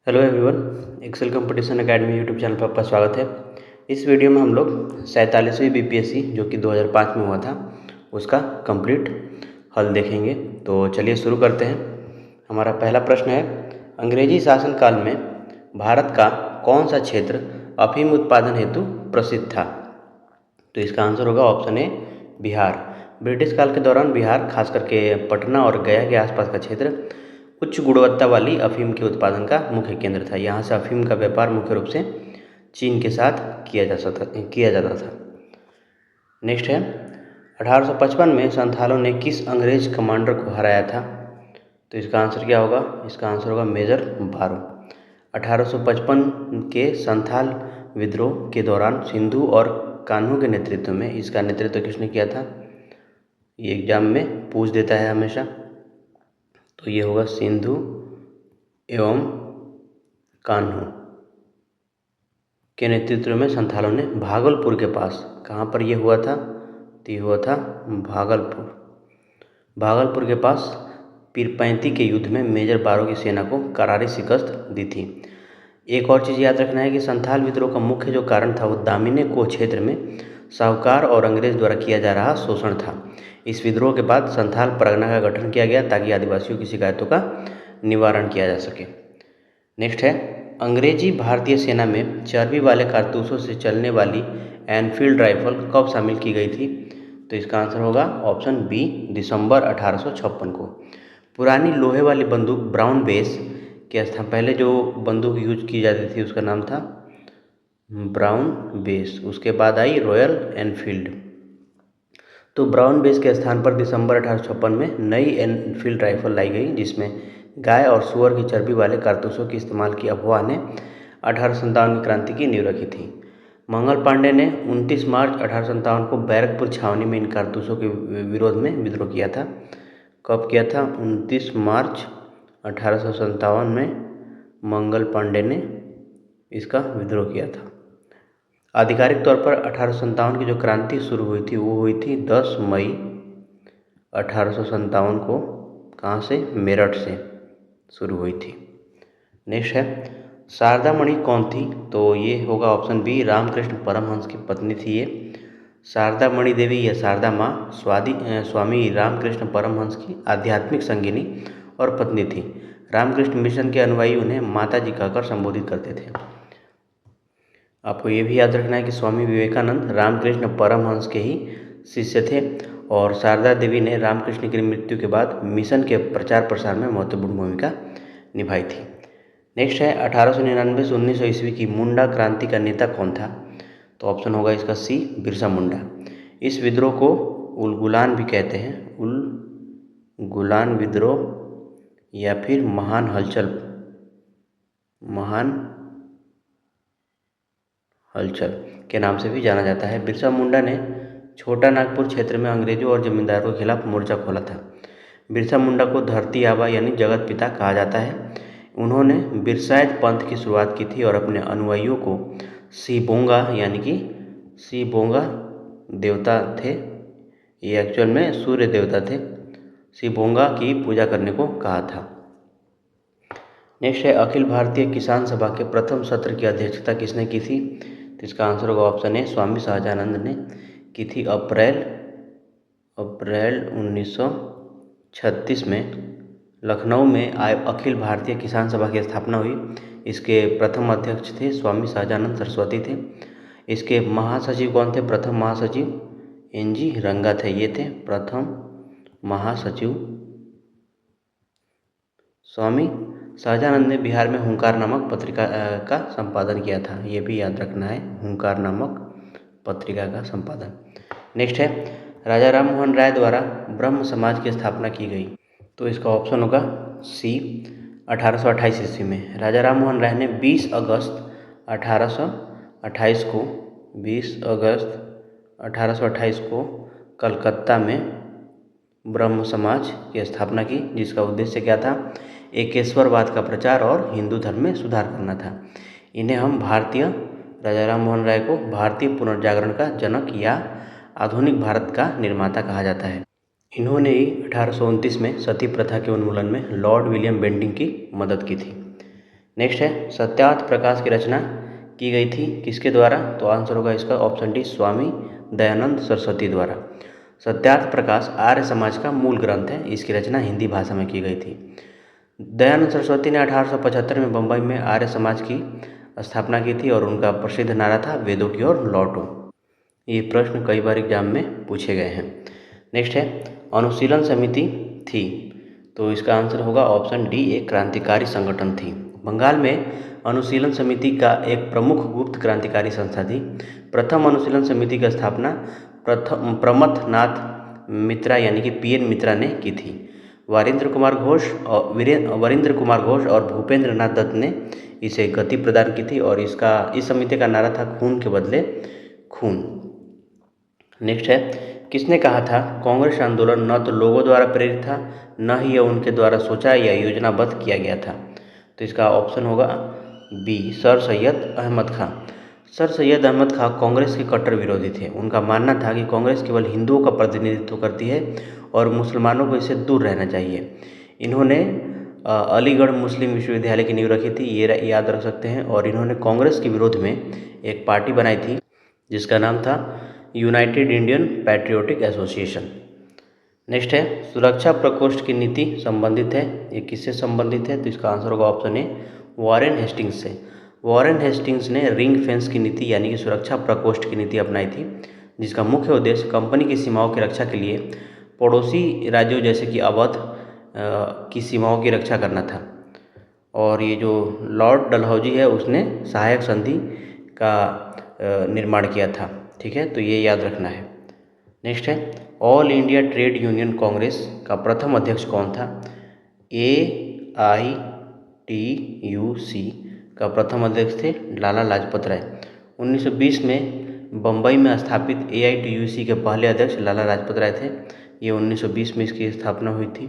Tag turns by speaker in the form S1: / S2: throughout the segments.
S1: Hello everyone, Excel Competition Academy YouTube channel पर आपका स्वागत है। इस वीडियो में हम लोग 47वीं बीपीएससी जो कि 2005 में हुआ था उसका कंप्लीट हल देखेंगे। तो चलिए शुरू करते हैं। हमारा पहला प्रश्न है, अंग्रेजी शासनकाल में भारत का कौन सा क्षेत्र अफीम उत्पादन हेतु प्रसिद्ध था? तो इसका आंसर होगा ऑप्शन ए, बिहार। ब्रिटिश काल के दौरान बिहार, खास करके पटना और गया के आसपास का क्षेत्र उच्च गुणवत्ता वाली अफीम के उत्पादन का मुख्य केंद्र था। यहाँ से अफीम का व्यापार मुख्य रूप से चीन के साथ किया जाता था। नेक्स्ट है, 1855 में संथालों ने किस अंग्रेज कमांडर को हराया था? तो इसका आंसर क्या होगा? इसका आंसर होगा मेजर बारो। 1855 के संथाल विद्रोह के दौरान सिंधु और कान्हू के नेतृत्व में, इसका नेतृत्व किसने किया था? ये एग्जाम में पूछ देता है हमेशा। तो ये होगा सिंधु एवं कान्हू के नेतृत्व में संथालों ने भागलपुर के पास, कहाँ पर ये हुआ था? तो ये हुआ था भागलपुर के पास पीरपैंती के युद्ध में मेजर बारो की सेना को करारी शिकस्त दी थी। एक और चीज़ याद रखना है कि संथाल विद्रोह का मुख्य जो कारण था वो दामिनी कोह क्षेत्र में साहूकार और अंग्रेज द्वारा किया जा रहा शोषण था। इस विद्रोह के बाद संथाल परगना का गठन किया गया ताकि आदिवासियों की शिकायतों का निवारण किया जा सके। नेक्स्ट है, अंग्रेजी भारतीय सेना में चर्बी वाले कारतूसों से चलने वाली एनफील्ड राइफल कब शामिल की गई थी? तो इसका आंसर होगा ऑप्शन बी, दिसंबर 1856 को। पुरानी लोहे वाली बंदूक ब्राउन बेस के स्थान, पहले जो बंदूक यूज की जाती थी उसका नाम था ब्राउन बेस, उसके बाद आई रॉयल एनफील्ड। तो ब्राउन बेस के स्थान पर दिसंबर 1856 में नई एनफील्ड राइफल लाई गई, जिसमें गाय और सुअर की चर्बी वाले कारतूसों के इस्तेमाल की अफवाह ने 1857 की क्रांति की नींव रखी थी। मंगल पांडे ने 29 मार्च 1857 को बैरकपुर छावनी में इन कारतूसों के विरोध में विद्रोह किया था। कब किया था? 29 मार्च 1857 में मंगल पांडे ने इसका विद्रोह किया था। आधिकारिक तौर पर 1857 की जो क्रांति शुरू हुई थी वो हुई थी 10 मई 1857 को। कहाँ से? मेरठ से शुरू हुई थी। नेक्स्ट है, शारदा मणि कौन थी? तो ये होगा ऑप्शन बी, रामकृष्ण परमहंस की पत्नी थी ये। शारदा मणि देवी या शारदा माँ स्वामी रामकृष्ण परमहंस की आध्यात्मिक संगिनी और पत्नी थी। रामकृष्ण मिशन के अनुयायी उन्हें माता जी कहकर संबोधित करते थे। आपको ये भी याद रखना है कि स्वामी विवेकानंद रामकृष्ण परमहंस के ही शिष्य थे और शारदा देवी ने रामकृष्ण की मृत्यु के बाद मिशन के प्रचार प्रसार में महत्वपूर्ण भूमिका निभाई थी। नेक्स्ट है, 1899 से 1900 ईस्वी की मुंडा क्रांति का नेता कौन था? तो ऑप्शन होगा इसका सी, बिरसा मुंडा। इस विद्रोह को उलगुलान भी कहते हैं, उलगुलान विद्रोह या फिर महान हलचल के नाम से भी जाना जाता है। बिरसा मुंडा ने छोटा नागपुर क्षेत्र में अंग्रेजों और जमींदारों के खिलाफ मोर्चा खोला था। बिरसा मुंडा को धरती आबा यानी जगत पिता कहा जाता है। उन्होंने बिरसाइत पंथ की शुरुआत की थी और अपने अनुयायियों को सीबोंगा यानी कि सीबोंगा देवता थे, ये एक्चुअल में सूर्य देवता थे, सीबोंगा की पूजा करने को कहा था। नेक्स्ट है, अखिल भारतीय किसान सभा के प्रथम सत्र की अध्यक्षता किसने की थी? तो इसका आंसर होगा ऑप्शन ए, स्वामी सहजानंद ने की थी। अप्रैल 1936 में लखनऊ में अखिल भारतीय किसान सभा की स्थापना हुई। इसके प्रथम अध्यक्ष थे स्वामी सहजानंद सरस्वती थे। इसके महासचिव कौन थे? प्रथम महासचिव NG रंगा थे, ये थे प्रथम महासचिव। स्वामी सहजानंद ने बिहार में हुंकार नामक पत्रिका का संपादन किया था, ये भी याद रखना है, हुंकार नामक पत्रिका का संपादन। नेक्स्ट है, राजा राम मोहन राय द्वारा ब्रह्म समाज की स्थापना की गई। तो इसका ऑप्शन होगा सी, 1828 ईस्वी में। राजा राम मोहन राय ने 20 अगस्त 1828 को कलकत्ता में ब्रह्म समाज की स्थापना की, जिसका उद्देश्य क्या था? एकेश्वरवाद का प्रचार और हिंदू धर्म में सुधार करना था। राजा राम मोहन राय को भारतीय पुनर्जागरण का जनक या आधुनिक भारत का निर्माता कहा जाता है। इन्होंने ही 1829 में सती प्रथा के उन्मूलन में लॉर्ड विलियम बेंटिंक की मदद की थी। नेक्स्ट है सत्यार्थ प्रकाश की रचना की गई थी किसके द्वारा? तो आंसर होगा इसका ऑप्शन डी, स्वामी दयानंद सरस्वती द्वारा। सत्यार्थ प्रकाश आर्य समाज का मूल ग्रंथ है, इसकी रचना हिंदी भाषा में की गई थी। दयानंद सरस्वती ने 1875 में बम्बई में आर्य समाज की स्थापना की थी और उनका प्रसिद्ध नारा था वेदों की ओर लौटो। ये प्रश्न कई बार एग्जाम में पूछे गए हैं। नेक्स्ट है अनुशीलन समिति थी, तो इसका आंसर होगा ऑप्शन डी, एक क्रांतिकारी संगठन थी। बंगाल में अनुशीलन समिति का एक प्रमुख गुप्त क्रांतिकारी संस्था थी। प्रथम अनुशीलन समिति की स्थापना प्रमथ नाथ मित्रा यानी कि पीएन मित्रा ने की थी। वरिंद्र कुमार घोष और भूपेंद्र नाथ दत्त ने इसे गति प्रदान की थी और इस समिति का नारा था खून के बदले खून। नेक्स्ट है किसने कहा था कांग्रेस आंदोलन न तो लोगों द्वारा प्रेरित था, न ही यह उनके द्वारा सोचा या योजनाबद्ध किया गया था? तो इसका ऑप्शन होगा बी, सर सैयद अहमद खां। सर सैयद अहमद खां कांग्रेस के कट्टर विरोधी थे। उनका मानना था कि कांग्रेस केवल हिंदुओं का प्रतिनिधित्व करती है और मुसलमानों को इससे दूर रहना चाहिए। इन्होंने अलीगढ़ मुस्लिम विश्वविद्यालय की नींव रखी थी, ये याद रख सकते हैं। और इन्होंने कांग्रेस के विरोध में एक पार्टी बनाई थी जिसका नाम था United Indian patriotic association. Next है सुरक्षा प्रकोष्ठ की नीति संबंधित है, ये किससे संबंधित है? तो इसका आंसर होगा ऑप्शन ए, वॉरेन हेस्टिंग्स से। वॉरेन हेस्टिंग्स ने रिंग फेंस की नीति यानी कि सुरक्षा प्रकोष्ठ की नीति अपनाई थी, जिसका मुख्य उद्देश्य कंपनी की सीमाओं की रक्षा के लिए पड़ोसी राज्यों जैसे कि अवध की सीमाओं की रक्षा करना था। और ये जो लॉर्ड डलहौजी है उसने सहायक संधि का निर्माण किया था। ठीक है, तो ये याद रखना है। नेक्स्ट है all India trade union Congress का प्रथम अध्यक्ष कौन था? AITUC का प्रथम अध्यक्ष थे लाला लाजपत राय। 1920 में बम्बई में स्थापित AITUC के पहले अध्यक्ष लाला लाजपत राय थे। ये 1920 में इसकी स्थापना हुई थी।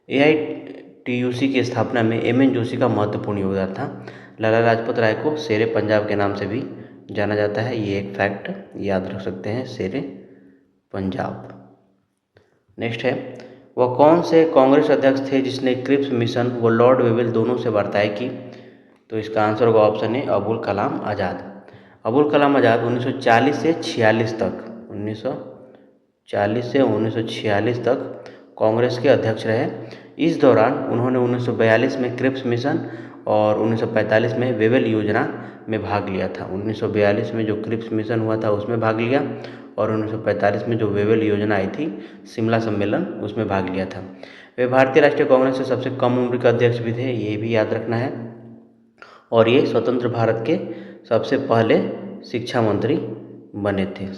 S1: AITUC की स्थापना में MN जोशी का महत्वपूर्ण योगदान था। लाला लाजपत राय को शेरे पंजाब के नाम से भी जाना जाता है, ये एक फैक्ट याद रख सकते हैं, शेरे पंजाब। नेक्स्ट है वह कौन से कांग्रेस अध्यक्ष थे जिसने क्रिप्स मिशन व लॉर्ड वेवेल दोनों से वार्ताएं की? तो इसका आंसर होगा ऑप्शन ए, अबुल कलाम आज़ाद। अबुल कलाम आज़ाद 1940 से 46 तक 1940 से 1946 तक कांग्रेस के अध्यक्ष रहे। इस दौरान उन्होंने 1942 में क्रिप्स मिशन और 1945 में वेवेल योजना में भाग लिया था। 1942 में जो क्रिप्स मिशन हुआ था उसमें भाग लिया और 1945 में जो वेवेल योजना आई थी शिमला सम्मेलन, उसमें भाग लिया था। वे भारतीय राष्ट्रीय कांग्रेस से सबसे कम उम्र के अध्यक्ष भी थे, ये भी याद रखना है। और ये स्वतंत्र भारत के सबसे पहले शिक्षा मंत्री बने थे,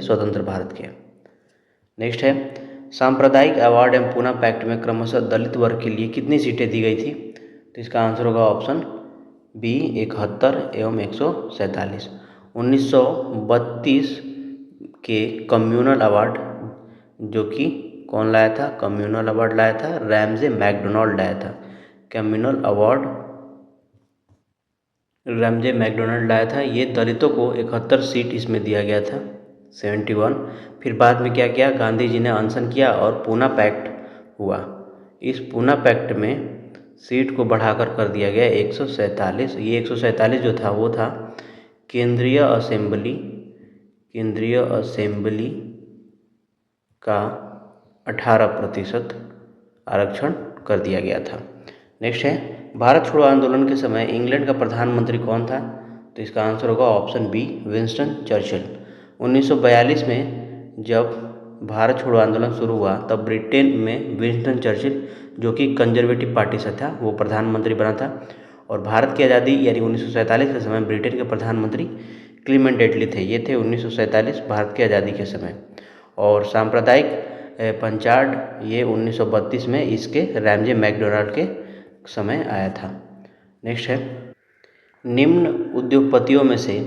S1: स्वतंत्र भारत के। नेक्स्ट है सांप्रदायिक अवार्ड एवं पूना पैक्ट में क्रमशः दलित वर्ग के लिए कितनी सीटें दी गई थी? तो इसका आंसर होगा ऑप्शन बी, 71 एवं 147। 1932 के कम्युनल अवार्ड जो कि कौन लाया था? कम्युनल अवार्ड लाया था रैमजे मैकडोनाल्ड लाया था। कम्युनल अवार्ड रैमजे मैकडोनाल्ड लाया था। ये दलितों को 71 सीट इसमें दिया गया था, 71। फिर बाद में क्या किया, गांधी जी ने अनशन किया और पूना पैक्ट हुआ। इस पूना पैक्ट में सीट को बढ़ाकर कर दिया गया 147। ये 147 जो था वो था केंद्रीय असेंबली का 18% आरक्षण कर दिया गया था। नेक्स्ट है भारत छोड़ो आंदोलन के समय इंग्लैंड का प्रधानमंत्री कौन था? तो इसका आंसर होगा ऑप्शन बी, विंस्टन चर्चिल। 1942 में जब भारत छोड़ो आंदोलन शुरू हुआ तब ब्रिटेन में विंस्टन चर्चिल जो कि कंजर्वेटिव पार्टी से था वो प्रधानमंत्री बना था। और भारत की आज़ादी यानी 1947 के समय ब्रिटेन के प्रधानमंत्री क्लीमेंट एटली थे। ये थे 1947 भारत की आज़ादी के समय। और सांप्रदायिक पंचायत ये 1932 में इसके रैमजे मैकडोनाल्ड के समय आया था। नेक्स्ट है निम्न उद्योगपतियों में से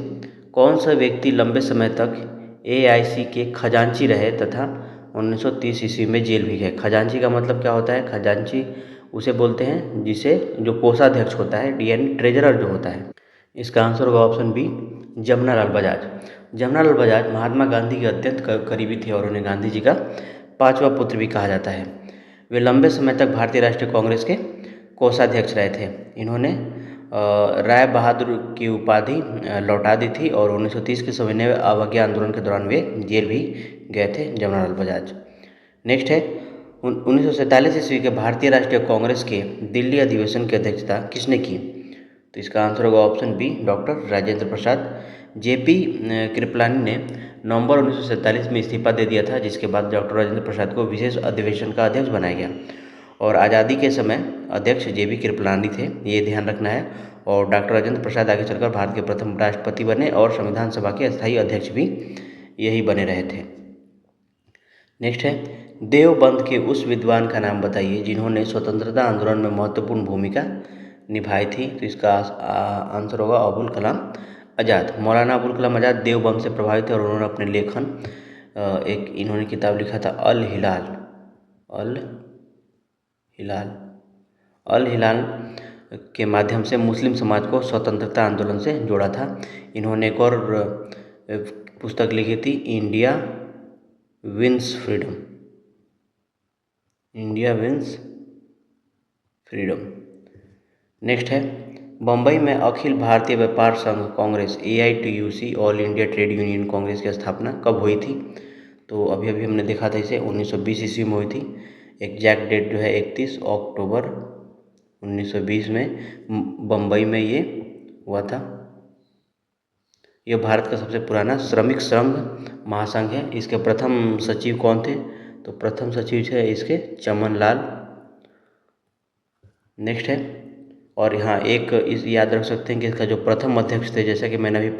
S1: कौन सा व्यक्ति लंबे समय तक AIC के खजांची रहे तथा 1930 ईस्वी में जेल भी गए? खजांची का मतलब क्या होता है? खजांची उसे बोलते हैं जिसे जो कोषाध्यक्ष होता है यानी ट्रेजरर जो होता है। इसका आंसर होगा ऑप्शन बी, जमनालाल बजाज। जमनालाल बजाज महात्मा गांधी के अत्यंत करीबी थे और उन्हें गांधी जी का 5वां पुत्र भी कहा जाता है। वे लंबे समय तक भारतीय राष्ट्रीय कांग्रेस के कोषाध्यक्ष रहे थे। इन्होंने राय बहादुर की उपाधि लौटा दी थी और 1930 के सविनय अवज्ञा आंदोलन के दौरान वे जेल भी गए थे, जमनालाल बजाज। नेक्स्ट है 1947 ईस्वी के भारतीय राष्ट्रीय कांग्रेस के दिल्ली अधिवेशन की अध्यक्षता किसने की? तो इसका आंसर होगा option B, doctor Rajendra Prasad. JP Kripalani ने नवंबर 1947 में इस्तीफा दे दिया था, जिसके बाद डॉक्टर राजेंद्र प्रसाद को विशेष अधिवेशन का अध्यक्ष बनाया गया और आज़ादी के समय अध्यक्ष जेबी कृपलानी थे, ये ध्यान रखना है। और डॉक्टर राजेंद्र प्रसाद आगे चलकर भारत के प्रथम राष्ट्रपति बने और संविधान सभा के अस्थायी अध्यक्ष भी यही बने रहे थे। नेक्स्ट है देवबंद के उस विद्वान का नाम बताइए जिन्होंने स्वतंत्रता आंदोलन में महत्वपूर्ण भूमिका निभाई थी। तो इसका आंसर होगा अबुल कलाम आज़ाद। मौलाना अबुल कलाम आज़ाद देवबंद से प्रभावित थे और उन्होंने अपने लेखन एक इन्होंने किताब लिखा था अल हिलाल के माध्यम से मुस्लिम समाज को स्वतंत्रता आंदोलन से जोड़ा था। इन्होंने एक और पुस्तक लिखी थी इंडिया विंस फ्रीडम। नेक्स्ट है बम्बई में अखिल भारतीय व्यापार संघ Congress AITUC all India trade union Congress की स्थापना कब हुई थी? तो अभी हमने देखा था इसे 1920 ईस्वी में हुई थी। एग्जैक्ट डेट जो है 31 अक्टूबर 1920 में बम्बई में ये हुआ था। यह भारत का सबसे पुराना श्रमिक संघ महासंघ है। इसके प्रथम सचिव कौन थे? तो प्रथम सचिव थे इसके चमन लाल। नेक्स्ट है और यहाँ एक इस याद रख सकते हैं कि इसका जो प्रथम अध्यक्ष थे, जैसा कि मैंने अभी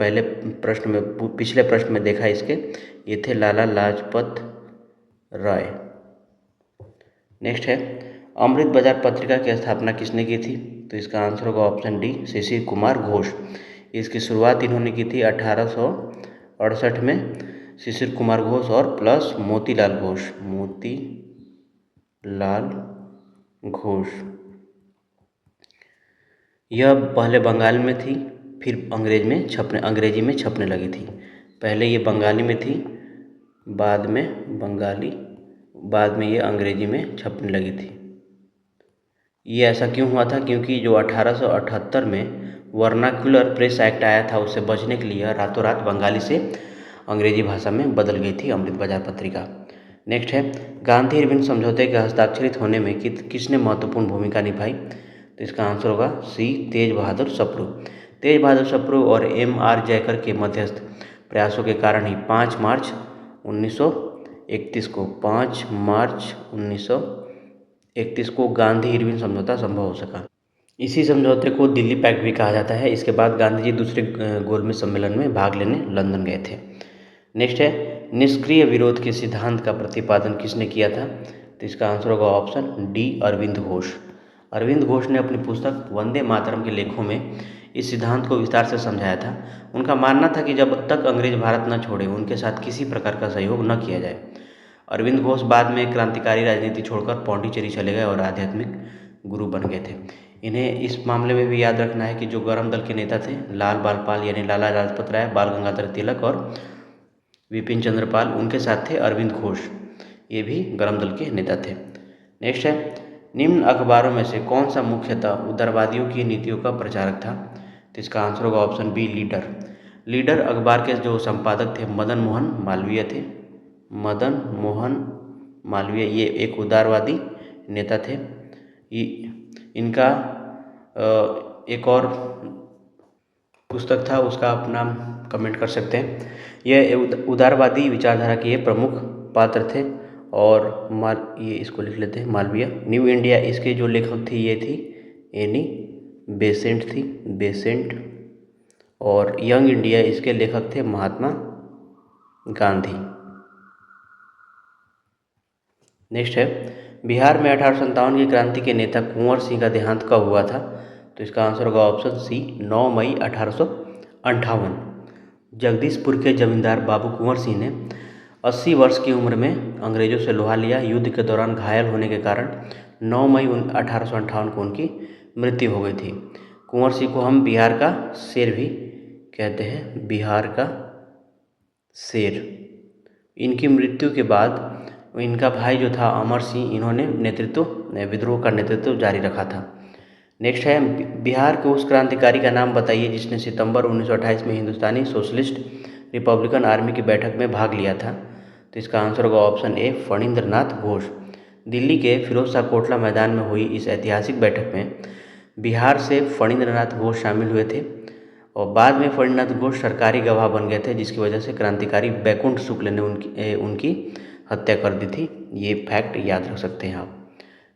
S1: पिछले प्रश्न में देखा इसके, ये थे लाला लाजपत राय। नेक्स्ट है अमृत बाजार पत्रिका की स्थापना किसने की थी? तो इसका आंसर होगा ऑप्शन डी, शिशिर कुमार घोष। इसकी शुरुआत इन्होंने की थी 1868 में, शिशिर कुमार घोष और प्लस मोतीलाल घोष। यह पहले बंगाल में थी, फिर अंग्रेजी में छपने लगी थी। पहले ये बंगाली में थी, बाद में ये अंग्रेजी में छपने लगी थी। ये ऐसा क्यों हुआ था? क्योंकि जो 1878 में वर्नाक्युलर प्रेस एक्ट आया था, उससे बचने के लिए रातों रात बंगाली से अंग्रेजी भाषा में बदल गई थी अमृत बाजार पत्रिका। नेक्स्ट है गांधी इरविन समझौते के हस्ताक्षरित होने में किसने महत्वपूर्ण भूमिका निभाई? तो इसका आंसर होगा सी, तेज बहादुर सप्रू और MR जयकर के मध्यस्थ प्रयासों के कारण ही 5 मार्च 1931 को गांधी इरविन समझौता संभव हो सका। इसी समझौते को दिल्ली पैक्ट भी कहा जाता है। इसके बाद गांधी जी दूसरे गोलमेज सम्मेलन में भाग लेने लंदन गए थे। नेक्स्ट है निष्क्रिय विरोध के सिद्धांत का प्रतिपादन किसने किया था? तो इसका आंसर होगा ऑप्शन डी, अरविंद घोष ने अपनी पुस्तक वंदे मातरम के लेखों में इस सिद्धांत को विस्तार से समझाया था। उनका मानना था कि जब तक अंग्रेज भारत न छोड़े उनके साथ किसी प्रकार का सहयोग न किया जाए। अरविंद घोष बाद में क्रांतिकारी राजनीति छोड़कर पौंडीचेरी चले गए और आध्यात्मिक गुरु बन गए थे। इन्हें इस मामले में भी याद रखना है कि जो गरम दल के नेता थे लाल बालपाल यानी लाला लाजपत राय, बाल गंगाधर तिलक और विपिन चंद्र पाल, उनके साथ थे अरविंद घोष, ये भी गरम दल के नेता थे। नेक्स्ट है निम्न अखबारों में से कौन सा मुख्यतः उदारवादियों की नीतियों का प्रचारक था? तो इसका आंसर होगा ऑप्शन बी, लीडर अखबार के जो संपादक थे मदन मोहन मालवीय, ये एक उदारवादी नेता थे। इनका एक और पुस्तक था, उसका आप नाम कमेंट कर सकते हैं। यह उदारवादी विचारधारा के प्रमुख पात्र थे और ये इसको लिख लेते हैं मालवीय। न्यू इंडिया इसके जो लेखक थी ये थी एनी बेसेंट और यंग इंडिया इसके लेखक थे महात्मा गांधी। नेक्स्ट है बिहार में 1857 की क्रांति के नेता कुंवर सिंह का देहांत कब हुआ था? तो इसका आंसर होगा ऑप्शन सी, 9 मई 1858। जगदीशपुर के जमींदार बाबू कुंवर सिंह ने 80 वर्ष की उम्र में अंग्रेजों से लोहा लिया। युद्ध के दौरान घायल होने के कारण 9 मई 1858 को उनकी मृत्यु हो गई थी। कुंवर सिंह को हम बिहार का शेर भी कहते हैं, बिहार का शेर। इनकी मृत्यु के बाद इनका भाई जो था अमर सिंह, इन्होंने विद्रोह का नेतृत्व जारी रखा था। नेक्स्ट है बिहार के उस क्रांतिकारी का नाम बताइए जिसने सितंबर 1928 में हिंदुस्तानी सोशलिस्ट रिपब्लिकन आर्मी की बैठक में भाग लिया था। तो इसका आंसर होगा ऑप्शन ए फणींद्र नाथ घोष। दिल्ली के फिरोज शाह कोटला मैदान में हुई इस ऐतिहासिक बैठक में बिहार से फणींद्र नाथ घोष शामिल हुए थे और बाद में फणींद्र नाथ घोष सरकारी गवाह बन गए थे, जिसकी वजह से क्रांतिकारी बैकुंठ शुक्ल ने उनकी हत्या कर दी थी। ये फैक्ट याद रख सकते हैं आप।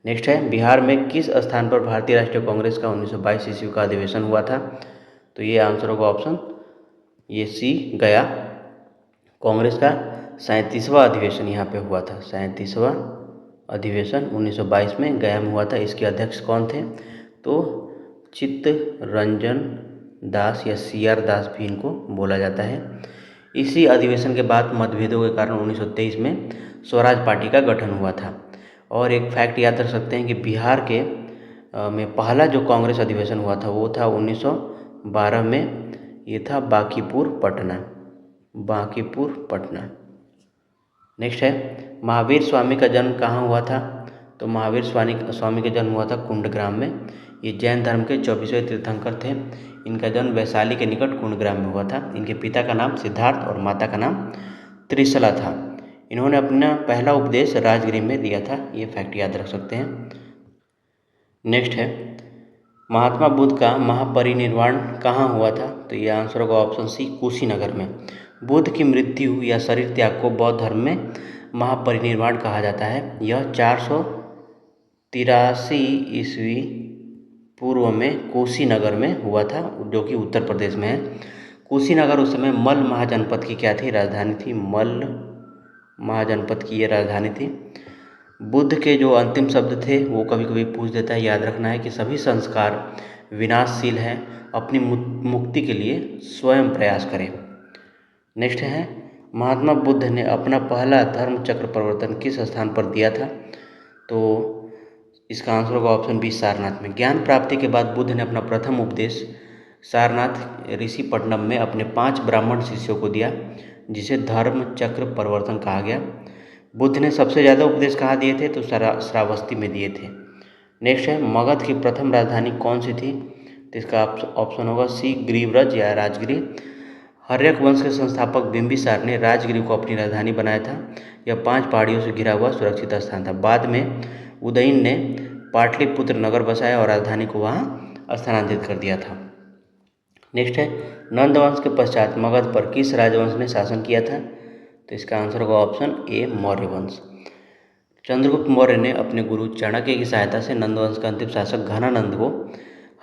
S1: नेक्स्ट है बिहार में किस स्थान पर भारतीय राष्ट्रीय कांग्रेस का 1922 ईस्वी का अधिवेशन हुआ था। तो ये आंसर होगा ऑप्शन ये सी गया। कांग्रेस का 37वां अधिवेशन यहाँ पे हुआ था। 37वां अधिवेशन 1922 में गया में हुआ था। इसके अध्यक्ष कौन थे? तो चित्तरंजन दास या CR दास भी इनको बोला जाता है। इसी अधिवेशन के बाद मतभेदों के कारण 1923 में स्वराज पार्टी का गठन हुआ था। और एक फैक्ट याद रख सकते हैं कि बिहार के में पहला जो कांग्रेस अधिवेशन हुआ था वो था 1912 में। ये था बांकीपुर पटना। नेक्स्ट है महावीर स्वामी का जन्म कहाँ हुआ था। तो महावीर स्वामी का जन्म हुआ था कुंडग्राम में। ये जैन धर्म के 24वें तीर्थंकर थे। इनका जन्म वैशाली के निकट कुंडग्राम में हुआ था। इनके पिता का नाम सिद्धार्थ और माता का नाम त्रिशला था। इन्होंने अपना पहला उपदेश राजगृह में दिया था। ये फैक्ट याद रख सकते हैं। नेक्स्ट है महात्मा बुद्ध का महापरिनिर्वाण कहाँ हुआ था। तो ये आंसर होगा ऑप्शन सी कुशीनगर में। बुद्ध की मृत्यु या शरीर त्याग को बौद्ध धर्म में महापरिनिर्वाण कहा जाता है। यह 483 ईस्वी पूर्व में कुशीनगर में हुआ था, जो कि उत्तर प्रदेश में है। कुशीनगर उस समय मल्ल महाजनपद की क्या थी? राजधानी थी। मल्ल महाजनपद की ये राजधानी थी। बुद्ध के जो अंतिम शब्द थे वो कभी कभी पूछ देता है, याद रखना है कि सभी संस्कार विनाशशील हैं, अपनी मुक्ति के लिए स्वयं प्रयास करें। नेक्स्ट है महात्मा बुद्ध ने अपना पहला धर्म चक्र प्रवर्तन किस स्थान पर दिया था। तो इसका आंसर होगा ऑप्शन बी सारनाथ में। ज्ञान प्राप्ति के बाद बुद्ध ने अपना प्रथम उपदेश सारनाथ ऋषिपट्टनम में अपने 5 ब्राह्मण शिष्यों को दिया, जिसे धर्म चक्र प्रवर्तन कहा गया। बुद्ध ने सबसे ज़्यादा उपदेश कहाँ दिए थे? तो श्रावस्ती में दिए थे। नेक्स्ट है मगध की प्रथम राजधानी कौन सी थी। तो इसका ऑप्शन होगा सी ग्रीवराज या राजगृह। हर्यक वंश के संस्थापक बिंबिसार ने राजगृह को अपनी राजधानी बनाया था। यह 5 पहाड़ियों से घिरा हुआ सुरक्षित स्थान था। बाद में उदयन ने पाटलिपुत्र नगर बसाया और राजधानी को वहाँ स्थानांतरित कर दिया था। नेक्स्ट है नंद वंश के पश्चात मगध पर किस राजवंश ने शासन किया था। तो इसका आंसर होगा ऑप्शन ए मौर्य वंश। चंद्रगुप्त मौर्य ने अपने गुरु चाणक्य की सहायता से नंद वंश का अंतिम शासक घनानंद को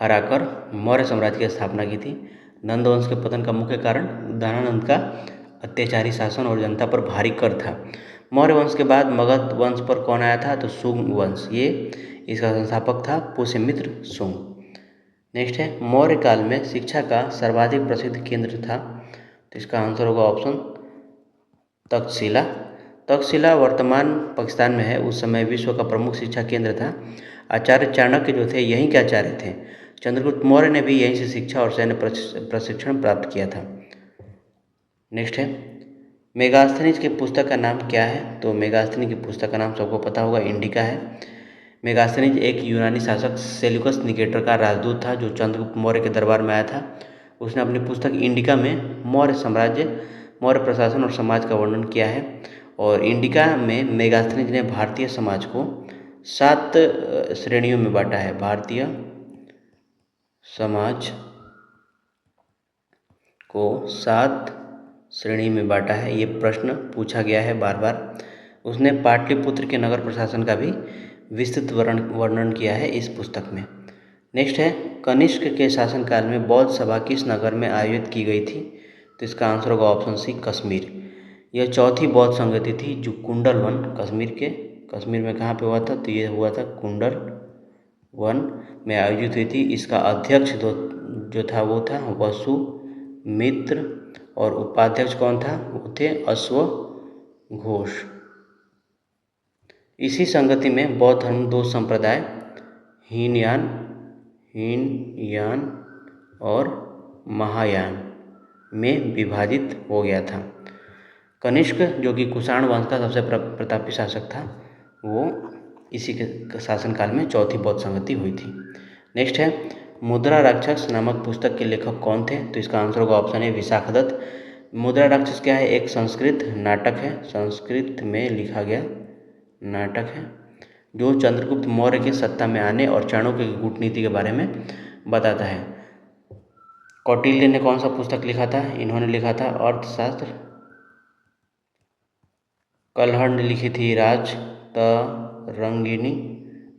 S1: हराकर मौर्य साम्राज्य की स्थापना की थी। नंद वंश के पतन का मुख्य कारण घनानंद का अत्याचारी शासन और जनता पर भारी कर था। मौर्य वंश के बाद मगध वंश पर कौन आया था? तो शुंग वंश। ये इसका संस्थापक था पुष्यमित्र शुंग। नेक्स्ट है मौर्य काल में शिक्षा का सर्वाधिक प्रसिद्ध केंद्र था। तो इसका आंसर होगा ऑप्शन तक्षशिला। तक्षशिला वर्तमान पाकिस्तान में है। उस समय विश्व का प्रमुख शिक्षा केंद्र था। आचार्य चाणक्य जो थे यहीं के आचार्य थे। चंद्रगुप्त मौर्य ने भी यहीं से शिक्षा और सैन्य प्रशिक्षण प्राप्त किया था। नेक्स्ट है मेगास्थनीज की पुस्तक का नाम क्या है। तो मेगास्थनी की पुस्तक का नाम सबको पता होगा, इंडिका है। मेगास्थनीज एक यूनानी शासक सेल्यूकस निकेटर का राजदूत था जो चंद्रगुप्त मौर्य के दरबार में आया था। उसने अपनी पुस्तक इंडिका में मौर्य साम्राज्य, मौर्य प्रशासन और समाज का वर्णन किया है। और इंडिका में मेगास्थनीज ने भारतीय समाज को 7 श्रेणियों में बांटा है। भारतीय समाज को 7 श्रेणी में बांटा है। ये प्रश्न पूछा गया है बार बार। उसने पाटलिपुत्र के नगर प्रशासन का भी विस्तृत वर्णन किया है इस पुस्तक में। नेक्स्ट है कनिष्क के शासनकाल में बौद्ध सभा किस नगर में आयोजित की गई थी। तो इसका आंसर होगा ऑप्शन सी कश्मीर। यह चौथी बौद्ध संगति थी जो कुंडल वन कश्मीर में कहाँ पे हुआ था। तो ये हुआ था कुंडल वन में आयोजित हुई थी। इसका अध्यक्ष जो था वो था वसुमित्र और उपाध्यक्ष कौन था? वो थे अश्वघोष। इसी संगति में बौद्ध धर्म 2 संप्रदाय हीनयान और महायान में विभाजित हो गया था। कनिष्क जो कि कुषाण वंश का सबसे प्रतापी शासक था, वो इसी के शासनकाल में चौथी बौद्ध संगति हुई थी। नेक्स्ट है मुद्रा राक्षस नामक पुस्तक के लेखक कौन थे? तो इसका आंसर होगा ऑप्शन ए विशाखदत्त। मुद्रा राक्षस क्या है? एक संस्कृत नाटक है, संस्कृत में लिखा गया नाटक है जो चंद्रगुप्त मौर्य के सत्ता में आने और चाणक्य की कूटनीति के बारे में बताता है। कौटिल्य ने कौन सा पुस्तक लिखा था? इन्होंने लिखा था अर्थशास्त्र। कलहड़ ने लिखी थी राजतरंगिणी,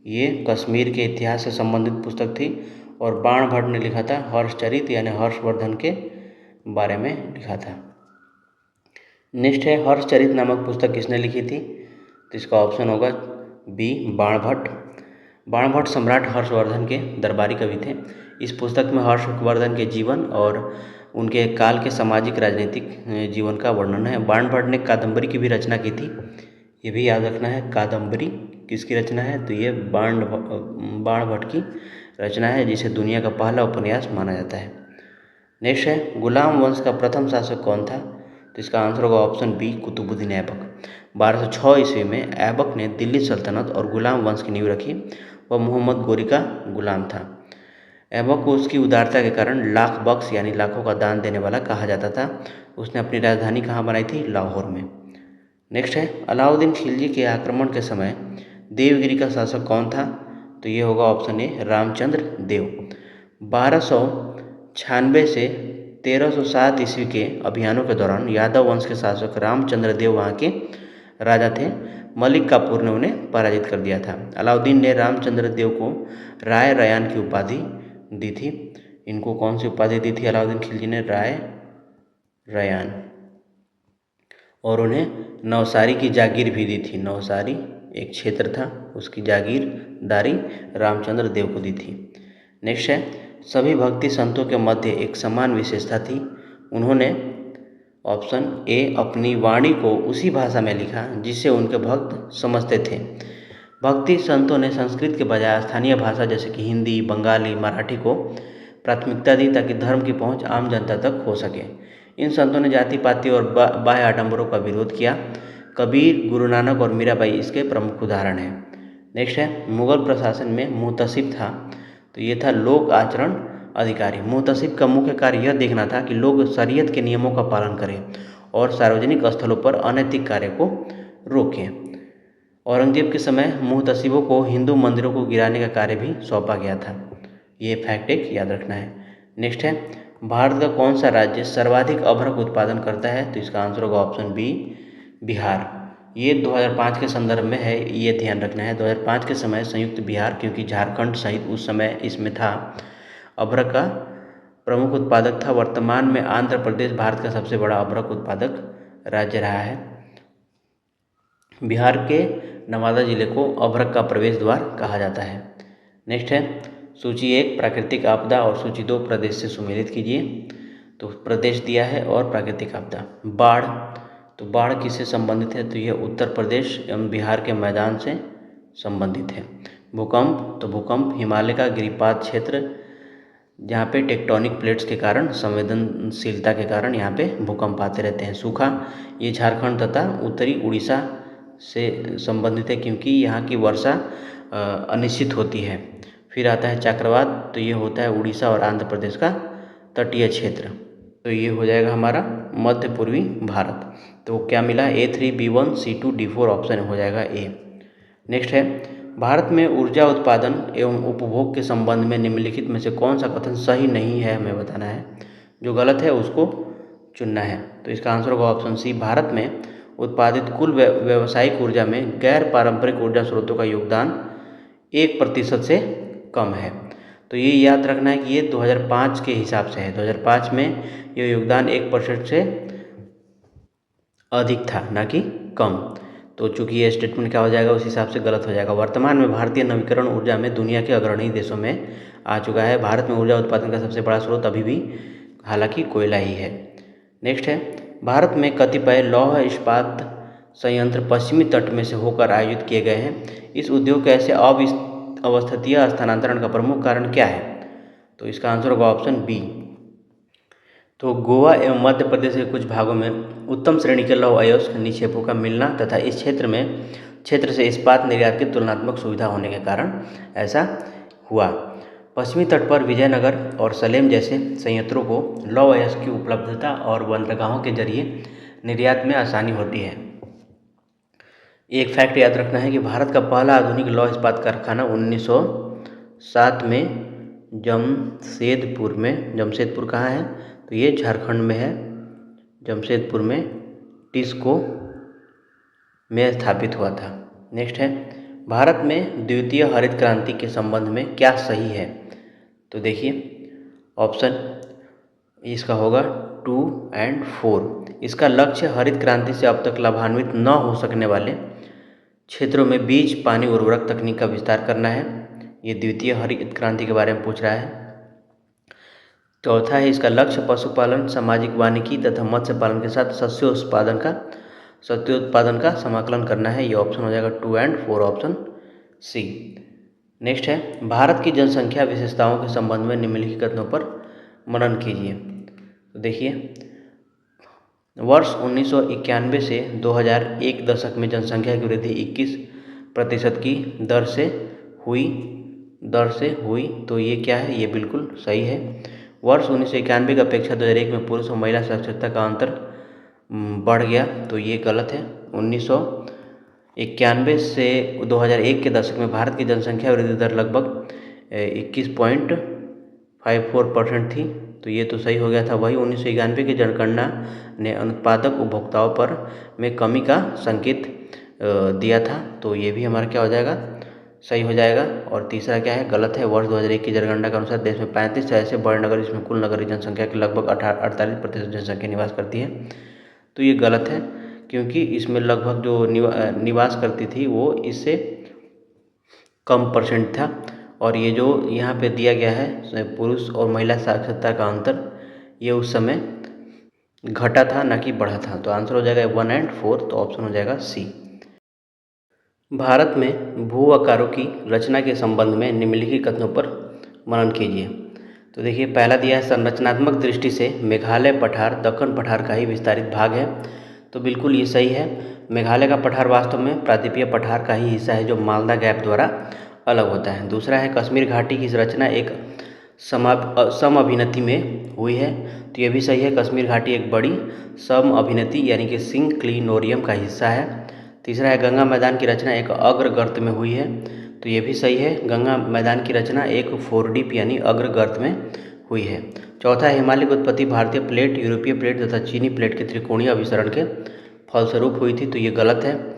S1: ये कश्मीर के इतिहास से संबंधित पुस्तक थी। और बाणभट्ट ने लिखा था हर्षचरित यानी हर्षवर्धन के बारे में लिखा था। नेक्स्ट है हर्षचरित नामक पुस्तक किसने लिखी थी? तो इसका ऑप्शन होगा बी बाणभट्ट। बाणभट्ट सम्राट हर्षवर्धन के दरबारी कवि थे। इस पुस्तक में हर्षवर्धन के जीवन और उनके काल के सामाजिक राजनीतिक जीवन का वर्णन है। बाणभट्ट ने कादम्बरी की भी रचना की थी, ये भी याद रखना है। कादम्बरी किसकी रचना है? तो ये बाणभट्ट की रचना है, जिसे दुनिया का पहला उपन्यास माना जाता है। नेक्स्ट है गुलाम वंश का प्रथम शासक कौन था? तो इसका आंसर होगा ऑप्शन बी कुतुबुद्दीन ऐबक। 1206 ईस्वी में ऐबक ने दिल्ली सल्तनत और गुलाम वंश की नींव रखी। वह मोहम्मद गोरी का गुलाम था। ऐबक को उसकी उदारता के कारण लाख बख्श यानी लाखों का दान देने वाला कहा जाता था। उसने अपनी राजधानी कहाँ बनाई थी? लाहौर में। नेक्स्ट है अलाउद्दीन खिलजी के आक्रमण के समय देवगिरी का शासक कौन था? तो ये होगा ऑप्शन ए रामचंद्र देव। 1296 से 1307 ईस्वी के अभियानों के दौरान यादव वंश के शासक रामचंद्र देव वहाँ के राजा थे। मलिक काफूर ने उन्हें पराजित कर दिया था। अलाउद्दीन ने रामचंद्र देव को राय रयान की उपाधि दी थी। इनको कौन सी उपाधि दी थी अलाउद्दीन खिलजी ने? राय रयान। और उन्हें नवसारी की जागीर भी दी थी। नवसारी एक क्षेत्र था, उसकी जागीरदारी रामचंद्र देव को दी थी। नेक्स्ट है सभी भक्ति संतों के मध्य एक समान विशेषता थी। उन्होंने ऑप्शन ए अपनी वाणी को उसी भाषा में लिखा जिसे उनके भक्त समझते थे। भक्ति संतों ने संस्कृत के बजाय स्थानीय भाषा जैसे कि हिंदी, बंगाली, मराठी को प्राथमिकता दी ताकि धर्म की पहुंच आम जनता तक हो सके। इन संतों ने जाति पाति और बाह्य आडंबरों का विरोध किया। कबीर, गुरु नानक और मीराबाई इसके प्रमुख उदाहरण हैं। नेक्स्ट है मुगल प्रशासन में मुहतसिब था। तो ये था लोक आचरण अधिकारी। मुहतसिब का मुख्य कार्य यह देखना था कि लोग शरीयत के नियमों का पालन करें और सार्वजनिक स्थलों पर अनैतिक कार्य को रोकें। औरंगजेब के समय मुहतसिबों को हिंदू मंदिरों को गिराने का कार्य भी सौंपा गया था। ये फैक्ट एक याद रखना है। नेक्स्ट है भारत का कौन सा राज्य सर्वाधिक अभ्रक उत्पादन करता है? तो इसका आंसर होगा ऑप्शन बी बिहार। ये 2005 के संदर्भ में है, ये ध्यान रखना है। 2005 के समय संयुक्त बिहार, क्योंकि झारखंड सहित उस समय इसमें था, अभ्रक का प्रमुख उत्पादक था। वर्तमान में आंध्र प्रदेश भारत का सबसे बड़ा अभ्रक उत्पादक राज्य रहा है। बिहार के नवादा जिले को अभ्रक का प्रवेश द्वार कहा जाता है। नेक्स्ट है सूची 1 प्राकृतिक आपदा और सूची 2 प्रदेश से सुमेलित कीजिए। तो प्रदेश दिया है और प्राकृतिक आपदा। बाढ़, तो बाढ़ किससे संबंधित है? तो यह उत्तर प्रदेश एवं बिहार के मैदान से संबंधित है। भूकंप, तो भूकंप हिमालय का गिरिपात क्षेत्र जहाँ पे टेक्टोनिक प्लेट्स के कारण, संवेदनशीलता के कारण यहाँ पे भूकंप आते रहते हैं। सूखा, ये झारखंड तथा उत्तरी उड़ीसा से संबंधित है क्योंकि यहाँ की वर्षा अनिश्चित होती है। फिर आता है चक्रवात, तो ये होता है उड़ीसा और आंध्र प्रदेश का तटीय क्षेत्र। तो ये हो जाएगा हमारा मध्य पूर्वी भारत। तो क्या मिला? A3, B1, C2, D4 option हो जाएगा ए। नेक्स्ट है भारत में ऊर्जा उत्पादन एवं उपभोग के संबंध में निम्नलिखित में से कौन सा कथन सही नहीं है, हमें बताना है। जो गलत है उसको चुनना है। तो इसका आंसर होगा ऑप्शन सी, भारत में उत्पादित कुल व्यावसायिक ऊर्जा में गैर पारंपरिक ऊर्जा स्रोतों का योगदान 1% से कम है। तो ये याद रखना है कि ये 2005 के हिसाब से है। 2005 में ये योगदान 1% से अधिक था, ना कि कम। तो चूंकि ये स्टेटमेंट क्या हो जाएगा, उस हिसाब से गलत हो जाएगा। वर्तमान में भारतीय नवीकरण ऊर्जा में दुनिया के अग्रणी देशों में आ चुका है। भारत में ऊर्जा उत्पादन का सबसे बड़ा स्रोत अभी भी हालांकि कोयला ही है। नेक्स्ट है भारत में कतिपय लौह इस्पात संयंत्र पश्चिमी तट में से होकर आयोजित किए गए हैं। इस उद्योग के ऐसे अवस्थितीय स्थानांतरण का प्रमुख कारण क्या है? तो इसका आंसर होगा ऑप्शन बी। तो गोवा एवं मध्य प्रदेश के कुछ भागों में उत्तम श्रेणी के लौह अयस्क निक्षेपों का मिलना तथा इस क्षेत्र से इस्पात निर्यात की तुलनात्मक सुविधा होने के कारण ऐसा हुआ। पश्चिमी तट पर विजयनगर और सलेम जैसे संयंत्रों को लौह अयस्क की उपलब्धता और बंदरगाहों के जरिए निर्यात में आसानी होती है। एक फैक्ट याद रखना है कि भारत का पहला आधुनिक लौह इस्पात कारखाना 1907 में जमशेदपुर कहाँ है, तो ये झारखंड में है, जमशेदपुर में टिस्को में स्थापित हुआ था। नेक्स्ट है, भारत में द्वितीय हरित क्रांति के संबंध में क्या सही है, तो देखिए ऑप्शन इसका होगा 2 और 4। इसका लक्ष्य हरित क्रांति से अब तक लाभान्वित न हो सकने वाले क्षेत्रों में बीज पानी उर्वरक तकनीक का विस्तार करना है। ये द्वितीय हरित क्रांति के बारे में पूछ रहा है। चौथा है, इसका लक्ष्य पशुपालन, सामाजिक वानिकी तथा मत्स्य पालन के साथ शस्योत्पादन का समाकलन करना है। ये ऑप्शन हो जाएगा 2 और 4, ऑप्शन सी। नेक्स्ट है, भारत की जनसंख्या विशेषताओं के संबंध में निम्नलिखित कथनों पर मनन कीजिए। तो देखिए, वर्ष 1991 से 2001 दशक में जनसंख्या की वृद्धि 21% की दर से हुई, तो ये क्या है, ये बिल्कुल सही है। वर्ष 1991 की अपेक्षा 2001 में पुरुष और महिला साक्षरता का अंतर बढ़ गया, तो ये गलत है। 1991 से 2001 के दशक में भारत की जनसंख्या वृद्धि दर लगभग 21.54% थी, तो ये तो सही हो गया था। वही 1991 की जनगणना ने अनुत्पादक उपभोक्ताओं में कमी का संकेत दिया था, तो ये भी हमारा क्या हो जाएगा, सही हो जाएगा। और तीसरा क्या है, गलत है। वर्ष 2001 की जनगणना के अनुसार देश में 35 ऐसे बड़े नगर जिसमें कुल नगरीय जनसंख्या के लगभग 48% जनसंख्या निवास करती है, तो ये गलत है, क्योंकि इसमें लगभग जो निवास करती थी वो इससे कम परसेंट था। और ये जो यहाँ पे दिया गया है पुरुष और महिला साक्षरता का अंतर, ये उस समय घटा था ना कि बढ़ा था। तो आंसर हो जाएगा 1 और 4, तो ऑप्शन हो जाएगा सी। भारत में भू आकारों की रचना के संबंध में निम्नलिखित कथनों पर मनन कीजिए। तो देखिए, पहला दिया है, संरचनात्मक दृष्टि से मेघालय पठार दक्कन पठार का ही विस्तारित भाग है, तो बिल्कुल ये सही है। मेघालय का पठार वास्तव में प्रायद्वीपीय पठार का ही हिस्सा है जो मालदा गैप द्वारा अलग होता है। दूसरा है, कश्मीर घाटी की रचना एक समअभिनति में हुई है, तो ये भी सही है। कश्मीर घाटी एक बड़ी समअभिनति यानी कि सिंक्लिनोरियम का हिस्सा है। तीसरा है, गंगा मैदान की रचना एक अग्रगर्त में हुई है, तो ये भी सही है। गंगा मैदान की रचना एक फोरडीप यानी अग्रगर्त में हुई है। चौथा है, हिमालय की उत्पत्ति भारतीय प्लेट, यूरोपीय प्लेट तथा चीनी प्लेट के त्रिकोणीय अभिसरण के फलस्वरूप हुई थी, तो ये गलत है।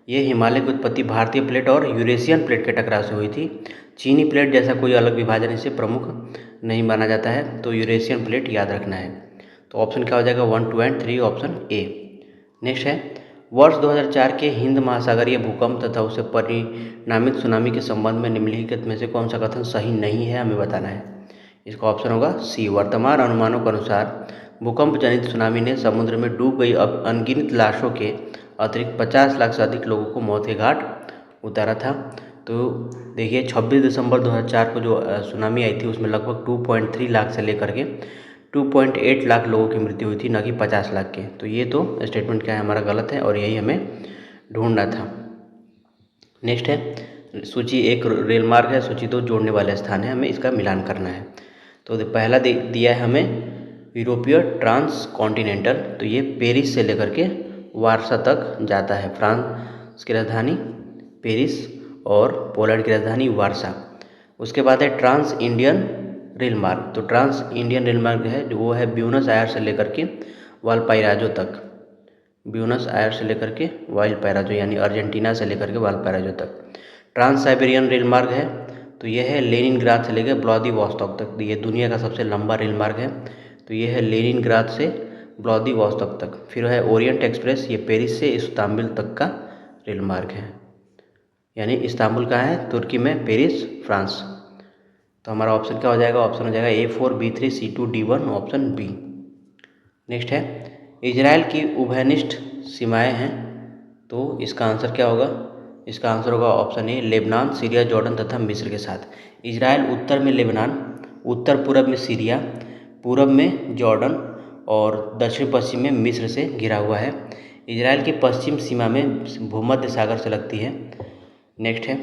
S1: ये हिमालय की उत्पत्ति भारतीय प्लेट और यूरेशियन प्लेट के टकराव से हुई थी। चीनी प्लेट जैसा कोई अलग विभाजन इसे प्रमुख नहीं माना जाता है, तो यूरेशियन प्लेट याद रखना है। तो ऑप्शन क्या हो जाएगा, 1, 2 और 3, ऑप्शन ए। नेक्स्ट है, वर्ष 2004 के हिंद महासागरीय भूकंप तथा उसे परिणामित सुनामी के संबंध में निम्नलिखित में से कौन सा कथन सही नहीं है, हमें बताना है। इसका ऑप्शन होगा सी। वर्तमान अनुमानों के अनुसार भूकंप जनित सुनामी ने समुद्र में डूब गई अब अनगिनत लाशों के अतिरिक्त 50 लाख से अधिक लोगों को मौत के घाट उतारा था। तो देखिए, 26 दिसंबर 2004 को जो सुनामी आई थी उसमें लगभग 2.3 लाख से लेकर के 2.8 लाख लोगों की मृत्यु हुई थी, न कि 50 लाख के। तो ये तो स्टेटमेंट क्या है, हमारा गलत है और यही हमें ढूंढना था। नेक्स्ट है, सूची 1 रेल मार्ग है, सूची 2 जोड़ने वाले स्थान है, हमें इसका मिलान करना है। तो पहला दिया है हमें यूरोपीय ट्रांस कॉन्टिनेंटल, तो ये पेरिस से लेकर के वारसा तक जाता है। फ्रांस की राजधानी पेरिस और पोलैंड की राजधानी वारसा। उसके बाद है ट्रांस इंडियन रेल मार्ग, तो ट्रांस इंडियन रेल मार्ग है जो वो है ब्यूनस आयर्स से लेकर के वालपाराइजो तक, ब्यूनस आयर्स से लेकर के वालपाराइजो यानी अर्जेंटीना से लेकर के वालपाराइजो तक। ट्रांस साइबेरियन रेल मार्ग है, तो ये है लेनिनग्राद से लेकर व्लादिवोस्तोक तक, ये दुनिया का सबसे लंबा रेल मार्ग है, तो ये है लेनिनग्राद से व्लादिवोस्तोक तक। फिर है ओरिएंट एक्सप्रेस, ये पेरिस से इस्तांबुल तक का रेल मार्ग है, यानी इस्तांबुल कहाँ है, तुर्की में, पेरिस फ्रांस। तो हमारा ऑप्शन क्या हो जाएगा, ऑप्शन हो जाएगा A4, B3, C2, D1, option B. Next है, इजराइल की उभयनिष्ठ सीमाएं हैं, तो इसका आंसर क्या होगा, इसका आंसर होगा option A, Lebanon, Syria, Jordan तथा मिस्र के साथ। इजराइल उत्तर में लेबनान, उत्तर पूर्व में सीरिया, पूर्व में जॉर्डन और दक्षिण पश्चिम में मिस्र से घिरा हुआ है। इजराइल की पश्चिम सीमा में भूमध्य सागर से लगती है। नेक्स्ट है,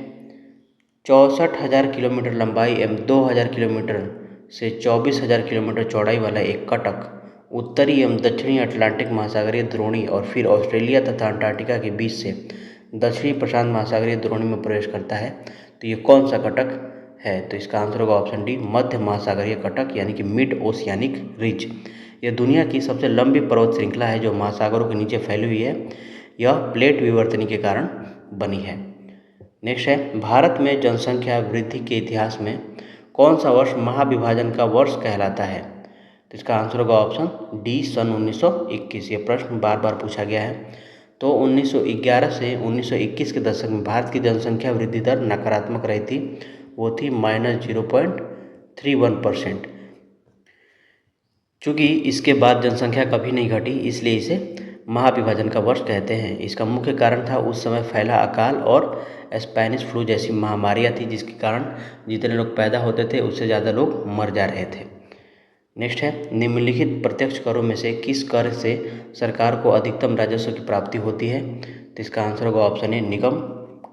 S1: 64,000 किलोमीटर लंबाई एवं 2,000 किलोमीटर से 24,000 किलोमीटर चौड़ाई वाला एक कटक उत्तरी एवं दक्षिणी अटलांटिक महासागरीय द्रोणी और फिर ऑस्ट्रेलिया तथा अंटार्कटिका के बीच से दक्षिणी प्रशांत महासागरीय द्रोणी में प्रवेश करता है। तो ये कौन सा कटक है? तो इसका आंसर होगा ऑप्शन डी, मध्य महासागरीय कटक यानी कि मिड ओशियानिक रिज। यह दुनिया की सबसे लंबी पर्वत श्रृंखला है जो महासागरों के नीचे फैली हुई है। यह प्लेट विवर्तन के कारण बनी है। नेक्स्ट है, भारत में जनसंख्या वृद्धि के इतिहास में कौन सा वर्ष महाविभाजन का वर्ष कहलाता है? तो इसका आंसर होगा ऑप्शन डी, सन 1921। ये प्रश्न बार बार पूछा गया है। तो 1911 से 1921 के दशक में भारत की जनसंख्या वृद्धि दर नकारात्मक रही थी, वो थी -0.31%। चूँकि इसके बाद जनसंख्या कभी नहीं घटी, इसलिए इसे महाविभाजन का वर्ष कहते हैं। इसका मुख्य कारण था उस समय फैला अकाल और स्पेनिश फ्लू जैसी महामारियाँ थी, जिसके कारण जितने लोग पैदा होते थे उससे ज़्यादा लोग मर जा रहे थे। नेक्स्ट है, निम्नलिखित प्रत्यक्ष करों में से किस कर से सरकार को अधिकतम राजस्व की प्राप्ति होती है? तो इसका आंसर होगा ऑप्शन ए, निगम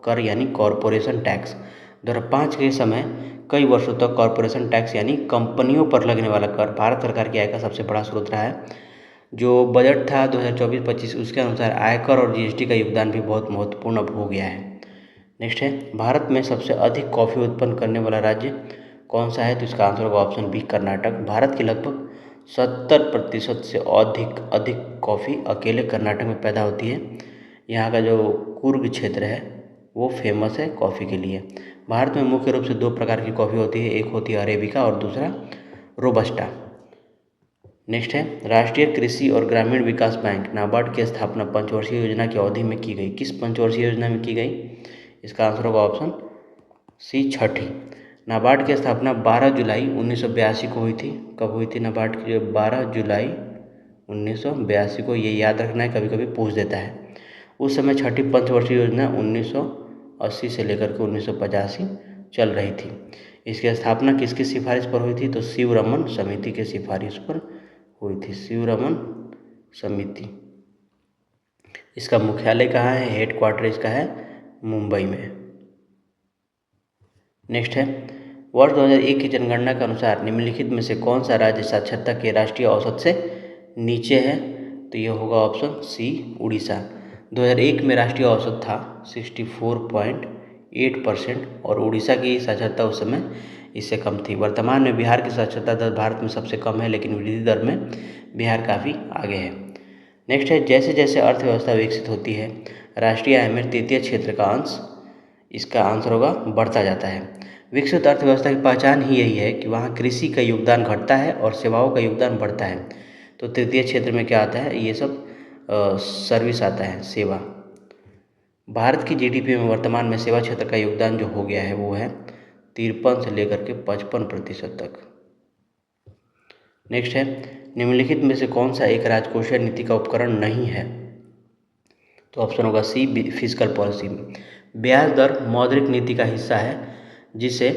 S1: कर यानी कॉरपोरेशन टैक्स। 2005 के समय कई वर्षों तक कॉरपोरेशन टैक्स यानी कंपनियों पर लगने वाला कर भारत सरकार की आय का सबसे बड़ा स्रोत रहा है। जो बजट था 2024-25 उसके अनुसार आयकर और जीएसटी का योगदान भी बहुत महत्वपूर्ण अब हो गया है। नेक्स्ट है, भारत में सबसे अधिक कॉफ़ी उत्पन्न करने वाला राज्य कौन सा है? तो इसका आंसर होगा ऑप्शन बी, कर्नाटक। भारत की लगभग 70% से अधिक कॉफ़ी अकेले कर्नाटक में पैदा होती है। यहाँ का जो कुर्ग क्षेत्र है वो फेमस है कॉफ़ी के लिए। भारत में मुख्य रूप से 2 प्रकार की कॉफ़ी होती है, एक होती है अरेबिका और दूसरा रोबस्टा। नेक्स्ट है, राष्ट्रीय कृषि और ग्रामीण विकास बैंक नाबार्ड की स्थापना पंचवर्षीय योजना की अवधि में की गई। किस पंचवर्षीय योजना में की गई? इसका आंसर होगा ऑप्शन सी, छठी। नाबार्ड की स्थापना 12 जुलाई 1982 को हुई थी। कब हुई थी नाबार्ड की? 12 जुलाई 1982 को। ये याद रखना है, कभी कभी पूछ देता है। उस समय छठी पंचवर्षीय योजना 1980 से लेकर के 1985 चल रही थी। इसकी स्थापना किसकी सिफारिश पर हुई थी? तो शिवरमन समिति के सिफारिश पर हुई थी, शिवरमन समिति। इसका मुख्यालय कहाँ है? हेडक्वार्टर इसका है मुंबई में। नेक्स्ट है, वर्ष 2001 की जनगणना के अनुसार निम्नलिखित में से कौन सा राज्य साक्षरता के राष्ट्रीय औसत से नीचे है? तो ये होगा ऑप्शन सी, उड़ीसा। 2001 में राष्ट्रीय औसत था 64.8% और उड़ीसा की साक्षरता उस समय इससे कम थी। वर्तमान में बिहार की साक्षरता दर भारत में सबसे कम है, लेकिन वृद्धि दर में बिहार काफ़ी आगे है। नेक्स्ट है, जैसे जैसे अर्थव्यवस्था विकसित होती है राष्ट्रीय आय में तृतीय क्षेत्र का अंश, इसका आंसर होगा, बढ़ता जाता है। विकसित अर्थव्यवस्था की पहचान ही यही है कि वहाँ कृषि का योगदान घटता है और सेवाओं का योगदान बढ़ता है। तो तृतीय क्षेत्र में क्या आता है? ये सब सर्विस आता है, सेवा। भारत की जीडीपी में वर्तमान में सेवा क्षेत्र का योगदान जो हो गया है वो है 53 से लेकर के 55% तक। नेक्स्ट है, निम्नलिखित में से कौन सा एक राजकोषीय नीति का उपकरण नहीं है? तो ऑप्शन होगा सी, फिस्कल पॉलिसी। ब्याज दर मौद्रिक नीति का हिस्सा है जिसे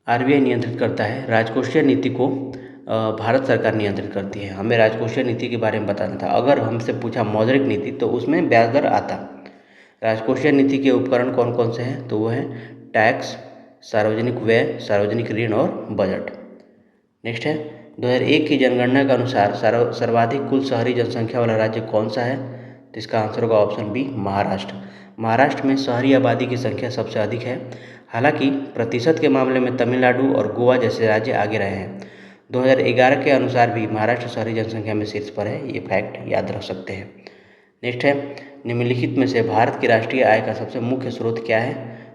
S1: आरबीआई नियंत्रित करता है। राजकोषीय नीति को भारत सरकार नियंत्रित करती है। हमें राजकोषीय नीति के बारे में बताना था। अगर हमसे पूछा मौद्रिक नीति तो उसमें ब्याज दर आता। राजकोषीय नीति के उपकरण कौन कौन से हैं? तो वो हैं टैक्स, सार्वजनिक व्यय, सार्वजनिक ऋण और बजट। नेक्स्ट है, 2001 की जनगणना के अनुसार सर्वाधिक कुल शहरी जनसंख्या वाला राज्य कौन सा है? तो इसका आंसर होगा ऑप्शन बी, महाराष्ट्र। महाराष्ट्र में शहरी आबादी की संख्या सबसे अधिक है। हालांकि प्रतिशत के मामले में तमिलनाडु और गोवा जैसे राज्य आगे रहे हैं। 2011 के अनुसार भी महाराष्ट्र शहरी जनसंख्या में शीर्ष पर है। ये फैक्ट याद रख सकते हैं। नेक्स्ट है, निम्नलिखित में से भारत की राष्ट्रीय आय का सबसे मुख्य स्रोत क्या है?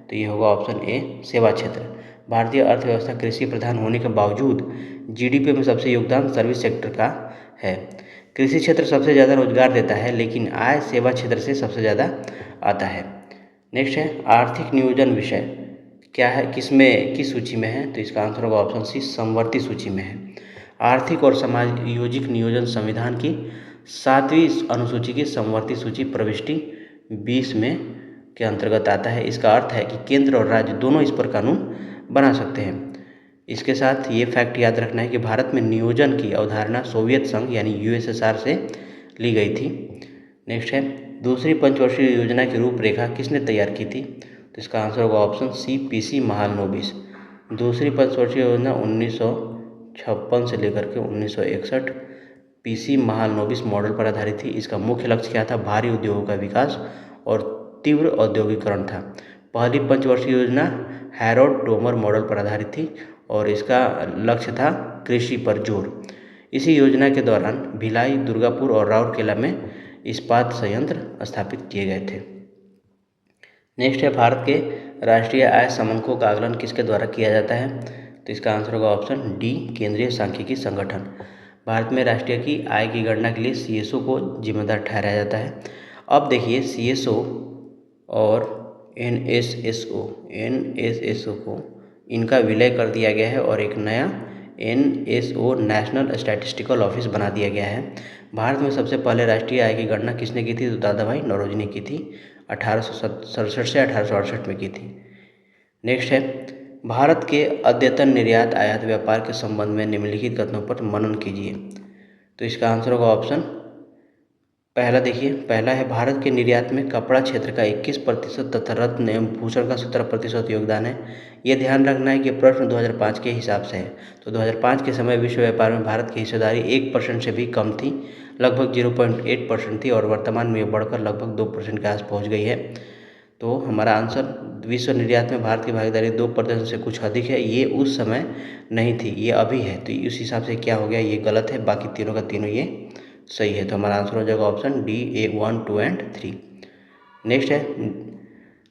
S1: तो ये होगा ऑप्शन ए, सेवा क्षेत्र। भारतीय अर्थव्यवस्था कृषि प्रधान होने के बावजूद जीडीपी में सबसे योगदान सर्विस सेक्टर का है। कृषि क्षेत्र सबसे ज़्यादा रोजगार देता है, लेकिन आय सेवा क्षेत्र से सबसे ज़्यादा आता है। नेक्स्ट है, आर्थिक नियोजन विषय क्या है, किस सूची में है? तो इसका आंसर होगा ऑप्शन सी, समवर्ती सूची में है। आर्थिक और समायोजिक नियोजन संविधान की 7वीं अनुसूची की समवर्ती सूची प्रविष्टि 20 में के अंतर्गत आता है। इसका अर्थ है कि केंद्र और राज्य दोनों इस पर कानून बना सकते हैं। इसके साथ ये फैक्ट याद रखना है कि भारत में नियोजन की अवधारणा सोवियत संघ यानी यूएसएसआर से ली गई थी। नेक्स्ट है, दूसरी पंचवर्षीय योजना की रूपरेखा किसने तैयार की थी? तो इसका आंसर होगा ऑप्शन सी, पीसी महालनोबिस। दूसरी पंचवर्षीय योजना 1956 से लेकर के 1961 पीसी महालनोबिस मॉडल पर आधारित थी। इसका मुख्य लक्ष्य क्या था? भारी उद्योगों का विकास और तीव्र औद्योगिकरण था। पहली पंचवर्षीय योजना हैरोल्ड डोमर मॉडल पर आधारित थी और इसका लक्ष्य था कृषि पर जोर। इसी योजना के दौरान भिलाई, दुर्गापुर और राउरकेला में इस्पात संयंत्र स्थापित किए गए थे। नेक्स्ट है, भारत के राष्ट्रीय आय समंको का आकलन किसके द्वारा किया जाता है? तो इसका आंसर होगा ऑप्शन डी, केंद्रीय सांख्यिकी संगठन। भारत में राष्ट्रीय की आय की गणना के लिए सीएसओ को जिम्मेदार ठहराया जाता है। अब देखिए, सीएसओ और एनएसएसओ को इनका विलय कर दिया गया है और एक नया एनएसओ नेशनल स्टैटिस्टिकल ऑफिस बना दिया गया है। भारत में सबसे पहले राष्ट्रीय आय की गणना किसने की थी? तो दादा भाई नौरोजी ने की थी। 1867 से 1868 में की थी। नेक्स्ट है, भारत के अद्यतन निर्यात आयात व्यापार के संबंध में निम्नलिखित कथनों पर मनन कीजिए। तो इसका आंसर होगा ऑप्शन पहला। देखिए, पहला है, भारत के निर्यात में कपड़ा क्षेत्र का 21% तथा रत्न एवं भूषण का 17% योगदान है। यह ध्यान रखना है कि प्रश्न 2005 के हिसाब से है। तो 2005 के समय विश्व व्यापार में भारत की हिस्सेदारी 1% से भी कम थी, लगभग 0.8% थी और वर्तमान में यह बढ़कर लगभग 2% के आस पहुँच गई है। तो हमारा आंसर, विश्व निर्यात में भारत की भागीदारी 2% से कुछ अधिक है। ये उस समय नहीं थी, ये अभी है। तो इस हिसाब से क्या हो गया? ये गलत है। बाकी तीनों का तीनों ये सही है। तो हमारा आंसर हो जाएगा option D, A 1, 2 and 3। Next है,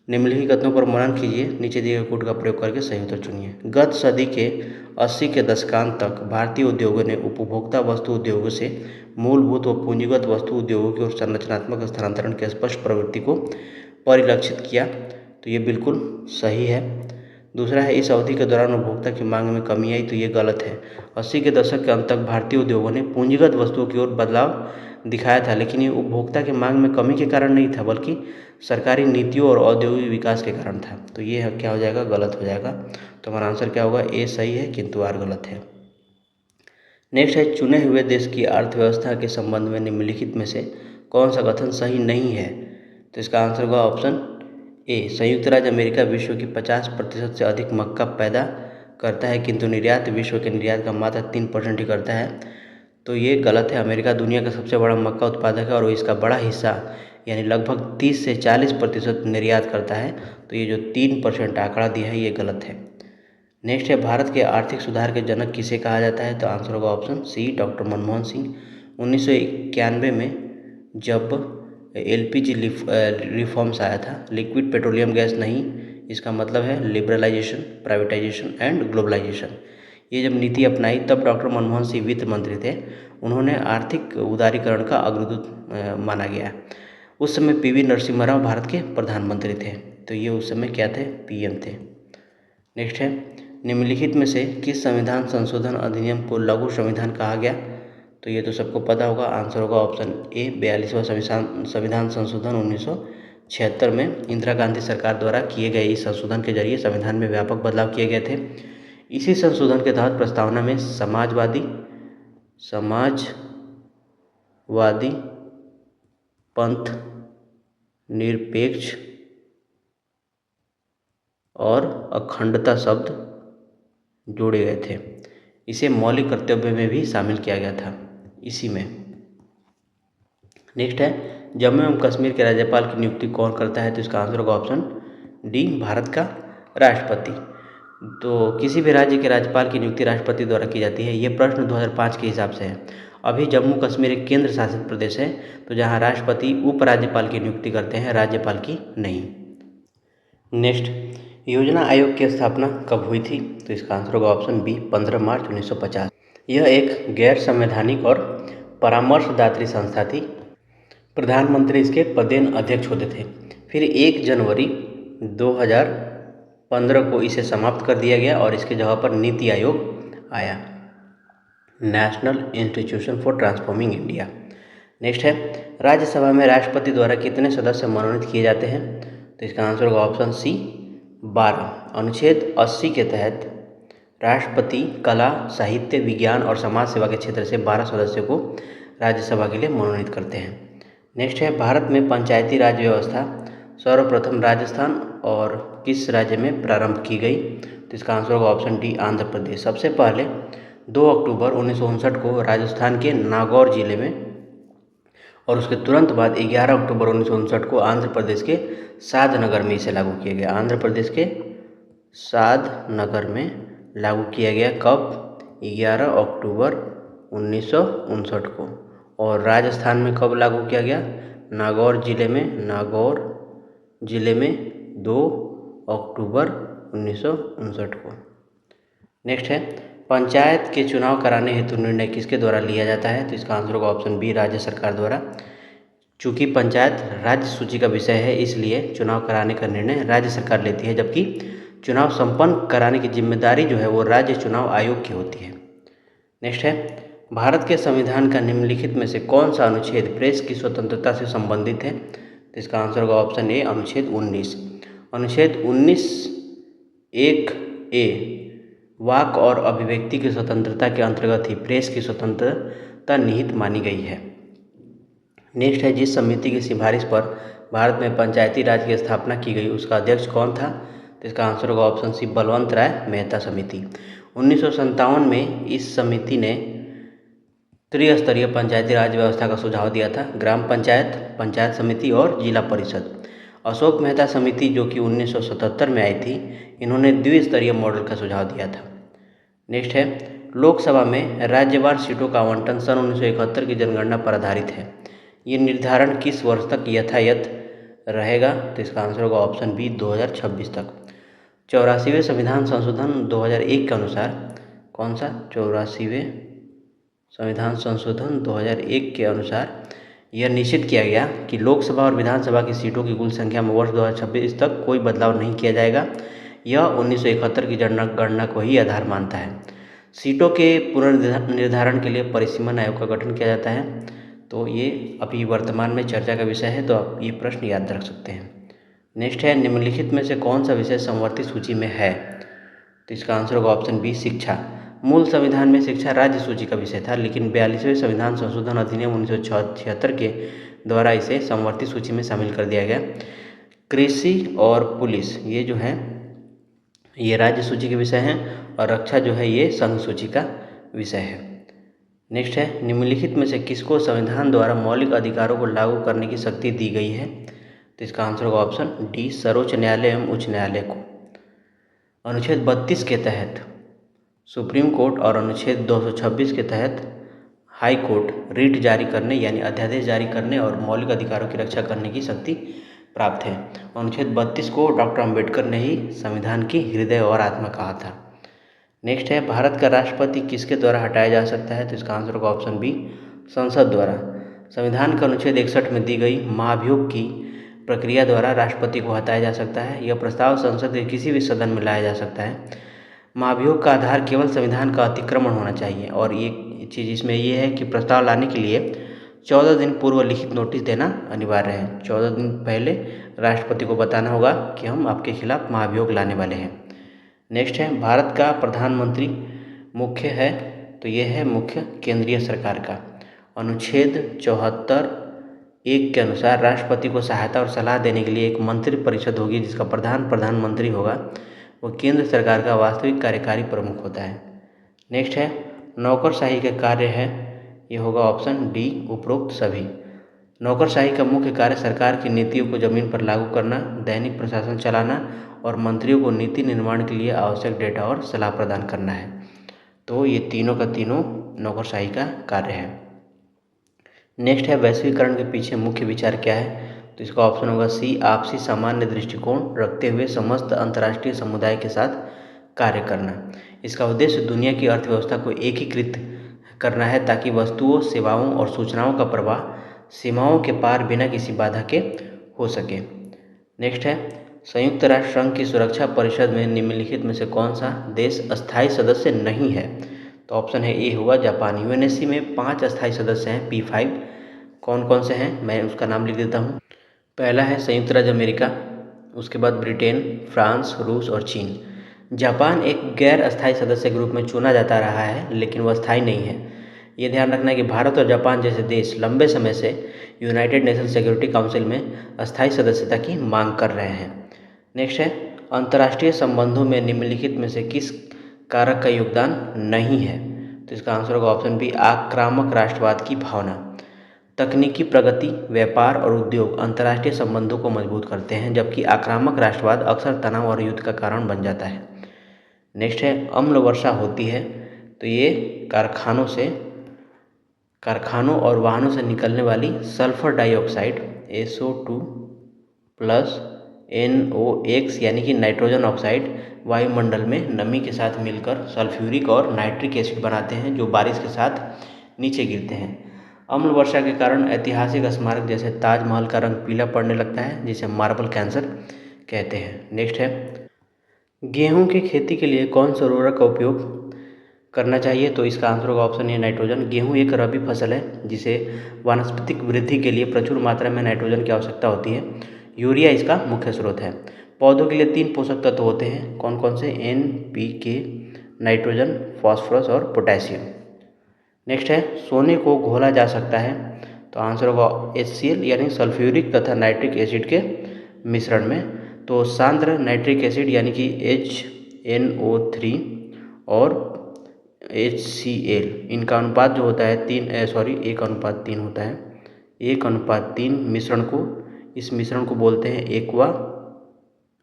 S1: निम्नलिखित कथनों पर मनन कीजिए, नीचे दिए गए कोड का प्रयोग करके सही उत्तर चुनिए। गत सदी के 80 के दशकांत तक भारतीय उद्योगों ने उपभोक्ता वस्तु उद्योगों से मूलभूत व पूंजीगत वस्तु उद्योगों की ओर संरचनात्मक स्थानांतरण की स्पष्ट प्रवृत्ति को परिलक्षित किया। तो ये बिल्कुल सही है। दूसरा है, इस अवधि के दौरान उपभोक्ता की मांग में कमी आई। तो ये गलत है। 80 के दशक के अंत तक भारतीय उद्योगों ने पूंजीगत वस्तुओं की ओर बदलाव दिखाया था, लेकिन ये उपभोक्ता की मांग में कमी के कारण नहीं था, बल्कि सरकारी नीतियों और औद्योगिक विकास के कारण था। तो ये क्या हो जाएगा? गलत हो जाएगा। तो हमारा आंसर क्या होगा? ए सही है किंतु आर गलत है। नेक्स्ट है, चुने हुए देश की अर्थव्यवस्था के संबंध में निम्नलिखित में से कौन सा कथन सही नहीं है? तो इसका आंसर होगा ऑप्शन ए, संयुक्त राज्य अमेरिका विश्व की 50% से अधिक मक्का पैदा करता है, किंतु निर्यात विश्व के निर्यात का मात्र 3% ही करता है। तो ये गलत है। अमेरिका दुनिया का सबसे बड़ा मक्का उत्पादक है और इसका बड़ा हिस्सा यानी लगभग 30 से 40% निर्यात करता है। तो ये जो 3% आंकड़ा दिया है ये गलत है। नेक्स्ट है, भारत के आर्थिक सुधार के जनक किसे कहा जाता है? तो आंसर होगा option C, doctor Manmohan Singh. 1991 में जब एलपीजी रिफॉर्म्स आया था, लिक्विड पेट्रोलियम गैस नहीं, इसका मतलब है लिबरलाइजेशन, प्राइवेटाइजेशन एंड ग्लोबलाइजेशन। ये जब नीति अपनाई तब डॉक्टर मनमोहन सिंह वित्त मंत्री थे। उन्होंने आर्थिक उदारीकरण का अग्रदूत माना गया। उस समय पीवी नरसिम्हा राव भारत के प्रधानमंत्री थे। तो ये उस समय क्या थे? पीएम थे। नेक्स्ट है, निम्नलिखित में से किस संविधान संशोधन अधिनियम को लघु संविधान कहा गया? तो ये तो सबको पता होगा। आंसर होगा ऑप्शन ए, 42वां संविधान संशोधन 1976 में इंदिरा गांधी सरकार द्वारा किए गए इस संशोधन के जरिए संविधान में व्यापक बदलाव किए गए थे। इसी संशोधन के तहत प्रस्तावना में समाजवादी, पंथ निरपेक्ष और अखंडता शब्द जोड़े गए थे। इसे मौलिक कर्तव्य में भी शामिल किया गया था इसी में। नेक्स्ट है, जम्मू एवं कश्मीर के राज्यपाल की नियुक्ति कौन करता है? तो इसका आंसर होगा ऑप्शन डी, भारत का राष्ट्रपति। तो किसी भी राज्य के राज्यपाल की नियुक्ति राष्ट्रपति द्वारा की जाती है। ये प्रश्न 2005 के हिसाब से है। अभी जम्मू कश्मीर एक केंद्र शासित प्रदेश है, तो जहाँ राष्ट्रपति उपराज्यपाल की नियुक्ति करते हैं, राज्यपाल की नहीं। नेक्स्ट, योजना आयोग की स्थापना कब हुई थी? तो इसका आंसर होगा ऑप्शन बी, 15 मार्च 1950। यह एक गैर संवैधानिक और परामर्शदात्री संस्था थी। प्रधानमंत्री इसके पदेन अध्यक्ष होते थे। फिर 1 जनवरी 2015 को इसे समाप्त कर दिया गया और इसके जगह पर नीति आयोग आया, national institution for transforming India. Next है, राज्यसभा में राष्ट्रपति द्वारा कितने सदस्य मनोनीत किए जाते हैं? तो इसका आंसर होगा ऑप्शन सी, 12। अनुच्छेद 80 के तहत राष्ट्रपति कला, साहित्य, विज्ञान और समाज सेवा के क्षेत्र से 12 सदस्यों को राज्यसभा के लिए मनोनीत करते हैं। नेक्स्ट है, भारत में पंचायती राज व्यवस्था सर्वप्रथम राजस्थान और किस राज्य में प्रारंभ की गई? तो इसका आंसर होगा ऑप्शन डी, आंध्र प्रदेश। सबसे पहले 2 अक्टूबर 1959 को राजस्थान के नागौर जिले में और उसके तुरंत बाद 11 अक्टूबर 1959 को आंध्र प्रदेश के शादनगर में इसे लागू किया गया। आंध्र प्रदेश के शादनगर में लागू किया गया कब? 11 अक्टूबर 1959 को। और राजस्थान में कब लागू किया गया? नागौर जिले में 2 अक्टूबर 1959 को। नेक्स्ट है, पंचायत के चुनाव कराने हेतु निर्णय किसके द्वारा लिया जाता है? तो इसका आंसर होगा ऑप्शन बी, राज्य सरकार द्वारा। चूँकि पंचायत राज्य सूची का विषय है, इसलिए चुनाव कराने का निर्णय राज्य सरकार लेती है, जबकि चुनाव संपन्न कराने की जिम्मेदारी जो है वो राज्य चुनाव आयोग की होती है। नेक्स्ट है, भारत के संविधान का निम्नलिखित में से कौन सा अनुच्छेद प्रेस की स्वतंत्रता से संबंधित है? तो इसका आंसर होगा ऑप्शन ए, अनुच्छेद 19। अनुच्छेद 19(1)(a) वाक और अभिव्यक्ति की स्वतंत्रता के अंतर्गत ही प्रेस की स्वतंत्रता निहित मानी गई है। नेक्स्ट है, जिस समिति की सिफारिश पर भारत में पंचायती राज की स्थापना की गई उसका अध्यक्ष कौन था? तो इसका आंसर होगा ऑप्शन सी, बलवंत राय मेहता समिति। 1957 में इस समिति ने त्रिस्तरीय पंचायती राज व्यवस्था का सुझाव दिया था, ग्राम पंचायत, पंचायत समिति और जिला परिषद। अशोक मेहता समिति जो कि 1977 में आई थी, इन्होंने द्विस्तरीय मॉडल का सुझाव दिया था। नेक्स्ट है, लोकसभा में राज्यवार सीटों का आवंटन सन 1971 की जनगणना पर आधारित है। ये निर्धारण किस वर्ष तक यथायथ रहेगा? तो इसका आंसर होगा ऑप्शन बी, 2026 तक। 84वें संविधान संशोधन 2001 के अनुसार, कौन सा? 84वें संविधान संशोधन 2001 के अनुसार यह निश्चित किया गया कि लोकसभा और विधानसभा की सीटों की कुल संख्या में वर्ष 2026 तक कोई बदलाव नहीं किया जाएगा। यह 1971 की जनगणना को ही आधार मानता है। सीटों के पुनर्निर्धारण के लिए परिसीमन आयोग का गठन किया जाता है। तो ये अभी वर्तमान में चर्चा का विषय है, तो आप ये प्रश्न याद रख सकते हैं। नेक्स्ट है, निम्नलिखित में से कौन सा विषय समवर्ती सूची में है? तो इसका आंसर होगा ऑप्शन बी, शिक्षा। मूल संविधान में शिक्षा राज्य सूची का विषय था, लेकिन 42वें संविधान संशोधन अधिनियम 1976 के द्वारा इसे समवर्ती सूची में शामिल कर दिया गया। कृषि और पुलिस ये जो है ये राज्य सूची के विषय हैं, और रक्षा जो है ये संघ सूची का विषय है। नेक्स्ट है, निम्नलिखित में से किसको संविधान द्वारा मौलिक अधिकारों को लागू करने की शक्ति दी गई है? तो इसका आंसर होगा ऑप्शन डी, सर्वोच्च न्यायालय एवं उच्च न्यायालय को। अनुच्छेद 32 के तहत सुप्रीम कोर्ट और अनुच्छेद 226 के तहत हाई कोर्ट रिट जारी करने यानी अध्यादेश जारी करने और मौलिक अधिकारों की रक्षा करने की शक्ति प्राप्त है। अनुच्छेद 32 को डॉक्टर अंबेडकर ने ही संविधान की हृदय और आत्मा कहा था। नेक्स्ट है, भारत का राष्ट्रपति किसके द्वारा हटाया जा सकता है? तो इसका आंसर होगा ऑप्शन बी, संसद द्वारा। संविधान के अनुच्छेद 61 में दी गई महाभियोग की प्रक्रिया द्वारा राष्ट्रपति को हटाया जा सकता है। यह प्रस्ताव संसद के किसी भी सदन में लाया जा सकता है। महाभियोग का आधार केवल संविधान का अतिक्रमण होना चाहिए, और एक चीज़ इसमें यह है कि प्रस्ताव लाने के लिए 14 दिन पूर्व लिखित नोटिस देना अनिवार्य है। 14 दिन पहले राष्ट्रपति को बताना होगा कि हम आपके खिलाफ महाभियोग लाने वाले हैं। नेक्स्ट है, भारत का प्रधानमंत्री मुख्य है, तो ये है मुख्य केंद्रीय सरकार का। अनुच्छेद 74(1) के अनुसार राष्ट्रपति को सहायता और सलाह देने के लिए एक मंत्रिपरिषद होगी, जिसका प्रधानमंत्री होगा। वो केंद्र सरकार का वास्तविक कार्यकारी प्रमुख होता है। नेक्स्ट है, नौकरशाही के कार्य है, ये होगा ऑप्शन डी, उपरोक्त सभी। नौकरशाही का मुख्य कार्य सरकार की नीतियों को जमीन पर लागू करना, दैनिक प्रशासन चलाना और मंत्रियों को नीति निर्माण के लिए आवश्यक डेटा और सलाह प्रदान करना है। तो ये तीनों का तीनों नौकरशाही का कार्य है। नेक्स्ट है, वैश्वीकरण के पीछे मुख्य विचार क्या है? तो इसका ऑप्शन होगा सी, आपसी सामान्य दृष्टिकोण रखते हुए समस्त अंतर्राष्ट्रीय समुदाय के साथ कार्य करना। इसका उद्देश्य दुनिया की अर्थव्यवस्था को एकीकृत करना है, ताकि वस्तुओं, सेवाओं और सूचनाओं का प्रवाह सीमाओं के पार बिना किसी बाधा के हो सके। नेक्स्ट है, संयुक्त राष्ट्र संघ की सुरक्षा परिषद में निम्नलिखित में से कौन सा देश अस्थायी सदस्य नहीं है? तो ऑप्शन है ए होगा जापान। यूएनएससी में 5 अस्थायी सदस्य हैं, P5। कौन कौन से हैं, मैं उसका नाम लिख देता हूँ। पहला है संयुक्त राज्य अमेरिका, उसके बाद ब्रिटेन, फ्रांस, रूस और चीन। जापान एक गैर अस्थायी सदस्य के रूप में चुना जाता रहा है, लेकिन वह स्थायी नहीं है। ये ध्यान रखना है कि भारत और जापान जैसे देश लंबे समय से यूनाइटेड नेशन सिक्योरिटी काउंसिल में अस्थायी सदस्यता की मांग कर रहे हैं। नेक्स्ट है, अंतर्राष्ट्रीय संबंधों में निम्नलिखित में से किस कारक का योगदान नहीं है? तो इसका आंसर होगा ऑप्शन बी, आक्रामक राष्ट्रवाद की भावना। तकनीकी प्रगति, व्यापार और उद्योग अंतर्राष्ट्रीय संबंधों को मजबूत करते हैं, जबकि आक्रामक राष्ट्रवाद अक्सर तनाव और युद्ध का कारण बन जाता है। नेक्स्ट है, अम्ल वर्षा होती है। तो ये कारखानों और वाहनों से निकलने वाली sulphur dioxide SO2 plus NOx यानी कि नाइट्रोजन ऑक्साइड वायुमंडल में नमी के साथ मिलकर सल्फ्यूरिक और नाइट्रिक एसिड बनाते हैं, जो बारिश के साथ नीचे गिरते हैं। अम्ल वर्षा के कारण ऐतिहासिक स्मारक जैसे ताजमहल का रंग पीला पड़ने लगता है, जिसे मार्बल कैंसर कहते हैं। नेक्स्ट है, गेहूं की खेती के लिए कौन सा उर्वरक का उपयोग करना चाहिए? तो इसका आंसर होगा ऑप्शन ए, नाइट्रोजन। गेहूं एक रबी फसल है जिसे वानस्पतिक वृद्धि के लिए प्रचुर मात्रा में नाइट्रोजन की आवश्यकता होती है। यूरिया इसका मुख्य स्रोत है। पौधों के लिए 3 पोषक तत्व होते हैं, कौन कौन से? NPK, नाइट्रोजन, फास्फोरस और पोटेशियम। नेक्स्ट है, सोने को घोला जा सकता है। तो आंसर होगा HCl यानी सल्फ्यूरिक तथा नाइट्रिक एसिड के मिश्रण में। तो सांद्र नाइट्रिक एसिड यानी कि HNO3 और HCl, इनका अनुपात जो होता है 1:3 होता है। 1:3 इस मिश्रण को बोलते हैं एक्वा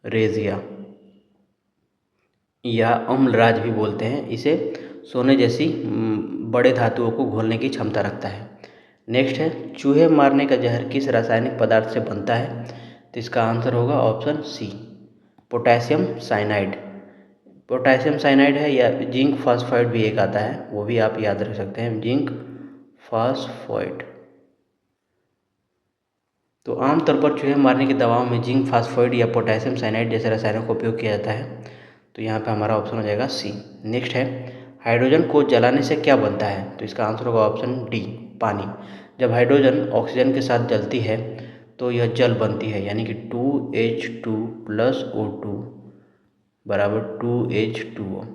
S1: रेजिया या अम्लराज भी बोलते हैं। इसे सोने जैसी बड़े धातुओं को घोलने की क्षमता रखता है। नेक्स्ट है, चूहे मारने का जहर किस रासायनिक पदार्थ से बनता है? तो इसका आंसर होगा option C, potassium cyanide. Potassium cyanide है, या जिंक फास्फाइड भी एक आता है, वो भी आप याद रख सकते हैं, जिंक फास्फाइड। तो आमतौर पर चूहे मारने की दवाओं में जिंक फास्फाइड या पोटेशियम साइनाइड जैसे रसायनों का उपयोग किया जाता है। तो यहाँ पे हमारा ऑप्शन हो जाएगा सी। नेक्स्ट है, हाइड्रोजन को जलाने से क्या बनता है? तो इसका आंसर होगा ऑप्शन डी, पानी। जब हाइड्रोजन ऑक्सीजन के साथ जलती है तो यह जल बनती है, यानी कि 2H2 + O2 = 2H2O।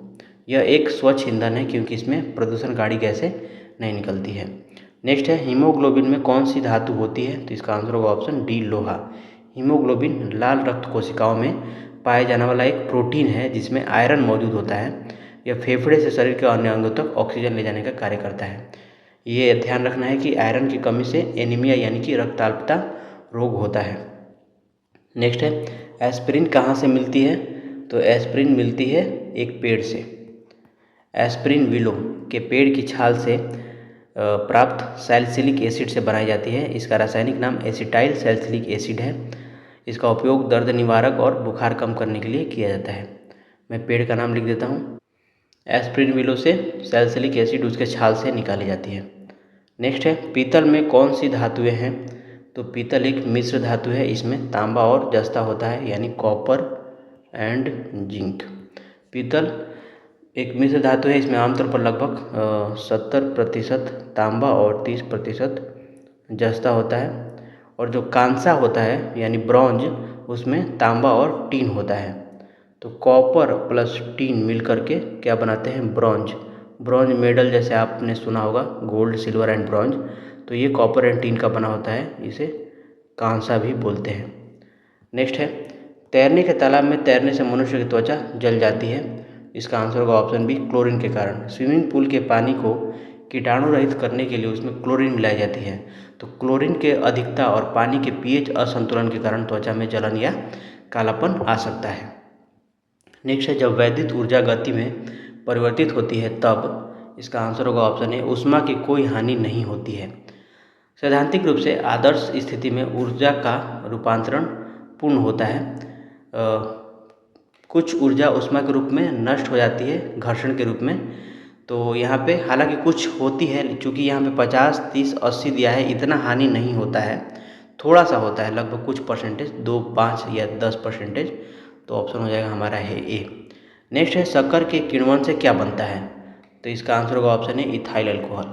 S1: यह एक स्वच्छ ईंधन है क्योंकि इसमें प्रदूषणकारी गैसें नहीं निकलती है। नेक्स्ट है, हीमोग्लोबिन में कौन सी धातु होती है? तो इसका आंसर होगा ऑप्शन डी, लोहा। हीमोग्लोबिन लाल रक्त कोशिकाओं में पाया जाने वाला एक प्रोटीन है जिसमें आयरन मौजूद होता है। यह फेफड़े से शरीर के अन्य अंगों तक ऑक्सीजन ले जाने का कार्य करता है। ये ध्यान रखना है कि आयरन की कमी से एनीमिया यानी कि रक्ताल्पता रोग होता है। नेक्स्ट है, एस्पिरिन कहाँ से मिलती है? तो एस्पिरिन मिलती है एक पेड़ से। एस्पिरिन विलो के पेड़ की छाल से प्राप्त सैलिसिलिक एसिड से बनाई जाती है। इसका रासायनिक नाम एसिटाइल सैलिसिलिक एसिड है। इसका उपयोग दर्द निवारक और बुखार कम करने के लिए किया जाता है। मैं पेड़ का नाम लिख देता हूँ। एस्पिरिन विलो से सैलिसिलिक एसिड उसके छाल से निकाली जाती है। नेक्स्ट है, पीतल में कौन सी धातुएं हैं? तो पीतल एक मिश्र धातु है, इसमें तांबा और जस्ता होता है, यानी कॉपर एंड जिंक। पीतल एक मिश्र धातु है, इसमें आमतौर पर लगभग 70% तांबा और 30% जस्ता होता है। और जो कांसा होता है यानी ब्रॉन्ज, उसमें तांबा और टीन होता है। तो कॉपर प्लस टीन मिल करके क्या बनाते हैं? ब्रॉन्ज मेडल, जैसे आपने सुना होगा गोल्ड, सिल्वर एंड ब्रॉन्ज। तो ये कॉपर एंड टीन का बना होता है, इसे कांसा भी बोलते हैं। नेक्स्ट है, तैरने के तालाब में तैरने से मनुष्य की त्वचा जल जाती है। इसका आंसर होगा ऑप्शन बी, क्लोरीन के कारण। स्विमिंग पूल के पानी को कीटाणु रहित करने के लिए उसमें क्लोरीन मिलाई जाती है। तो क्लोरीन के अधिकता और पानी के pH असंतुलन के कारण त्वचा में जलन या कालापन आ सकता है। नेक्स्ट है, जब वैद्युत ऊर्जा गति में परिवर्तित होती है तब? इसका आंसर होगा ऑप्शन ए, ऊष्मा की कोई हानि नहीं होती है। सैद्धांतिक रूप से आदर्श स्थिति में ऊर्जा का रूपांतरण पूर्ण होता है। कुछ ऊर्जा ऊष्मा के रूप में नष्ट हो जाती है, घर्षण के रूप में। तो यहाँ पे हालांकि कुछ होती है, चूँकि यहाँ पे 50, 30, 80 दिया है, इतना हानि नहीं होता है, थोड़ा सा होता है, लगभग कुछ परसेंटेज, 2, 5 या 10%। तो ऑप्शन हो जाएगा हमारा है ए। नेक्स्ट है, शक्कर के किण्वन से क्या बनता है? तो इसका आंसर होगा option A, ethyl alcohol.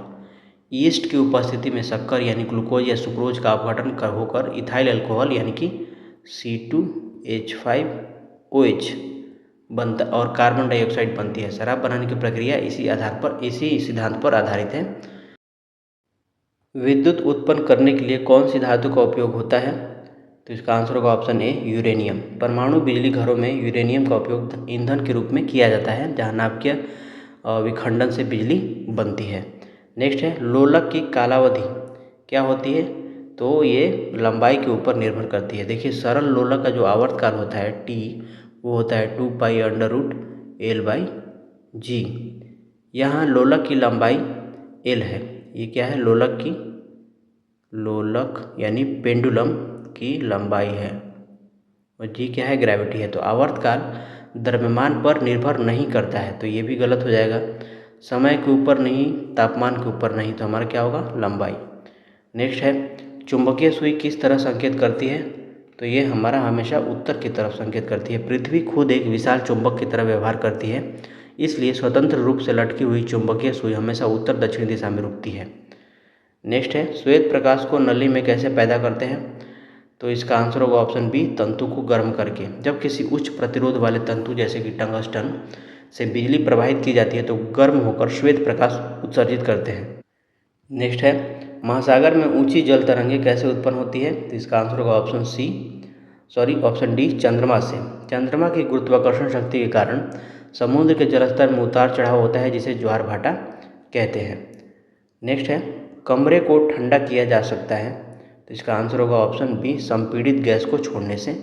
S1: East की उपस्थिति में शक्कर यानी ग्लूकोज या सुक्रोज का अपघटन होकर इथाइल अल्कोहल यानी कि C2H5OH बनता और कार्बन डाइऑक्साइड बनती है। शराब बनाने की प्रक्रिया इसी सिद्धांत पर आधारित है। विद्युत उत्पन्न करने के लिए कौन सी धातु का उपयोग होता है? तो तो इसका आंसर होगा ऑप्शन ए यूरेनियम। परमाणु बिजली घरों में यूरेनियम का उपयोग ईंधन के रूप में किया जाता है, जहाँ नाभिकीय विखंडन से बिजली बनती है। नेक्स्ट है लोलक की कालावधि क्या होती है, तो ये लंबाई के ऊपर निर्भर करती है। देखिए सरल लोलक का जो आवर्तकाल होता है टी, वो होता है 2π√L/g। यहाँ लोलक की लंबाई L है। ये क्या है, लोलक यानी पेंडुलम की लंबाई है, और जी क्या है, ग्रेविटी है। तो आवर्तकाल द्रव्यमान पर निर्भर नहीं करता है, तो ये भी गलत हो जाएगा। समय के ऊपर नहीं, तापमान के ऊपर नहीं, तो हमारा क्या होगा, लंबाई। नेक्स्ट है चुंबकीय सुई किस तरह संकेत करती है, तो ये हमारा हमेशा उत्तर की तरफ संकेत करती है। पृथ्वी खुद एक विशाल चुंबक की तरह व्यवहार करती है, इसलिए स्वतंत्र रूप से लटकी हुई चुंबकीय सुई हमेशा उत्तर दक्षिण दिशा में रुकती है। नेक्स्ट है श्वेत प्रकाश को नली में कैसे पैदा करते हैं, तो इसका आंसर होगा ऑप्शन बी तंतु को गर्म करके। जब किसी उच्च प्रतिरोध वाले तंतु जैसे कि टंगस्टन से बिजली प्रवाहित की जाती है तो गर्म होकर श्वेत प्रकाश उत्सर्जित करते हैं। नेक्स्ट है महासागर में ऊंची जल तरंगें कैसे उत्पन्न होती है, तो इसका आंसर होगा ऑप्शन डी चंद्रमा से। चंद्रमा की गुरुत्वाकर्षण शक्ति के कारण समुद्र के जलस्तर में उतार चढ़ाव होता है, जिसे ज्वार भाटा कहते हैं। नेक्स्ट है कमरे को ठंडा किया जा सकता है, तो इसका आंसर होगा ऑप्शन बी संपीड़ित गैस को छोड़ने से।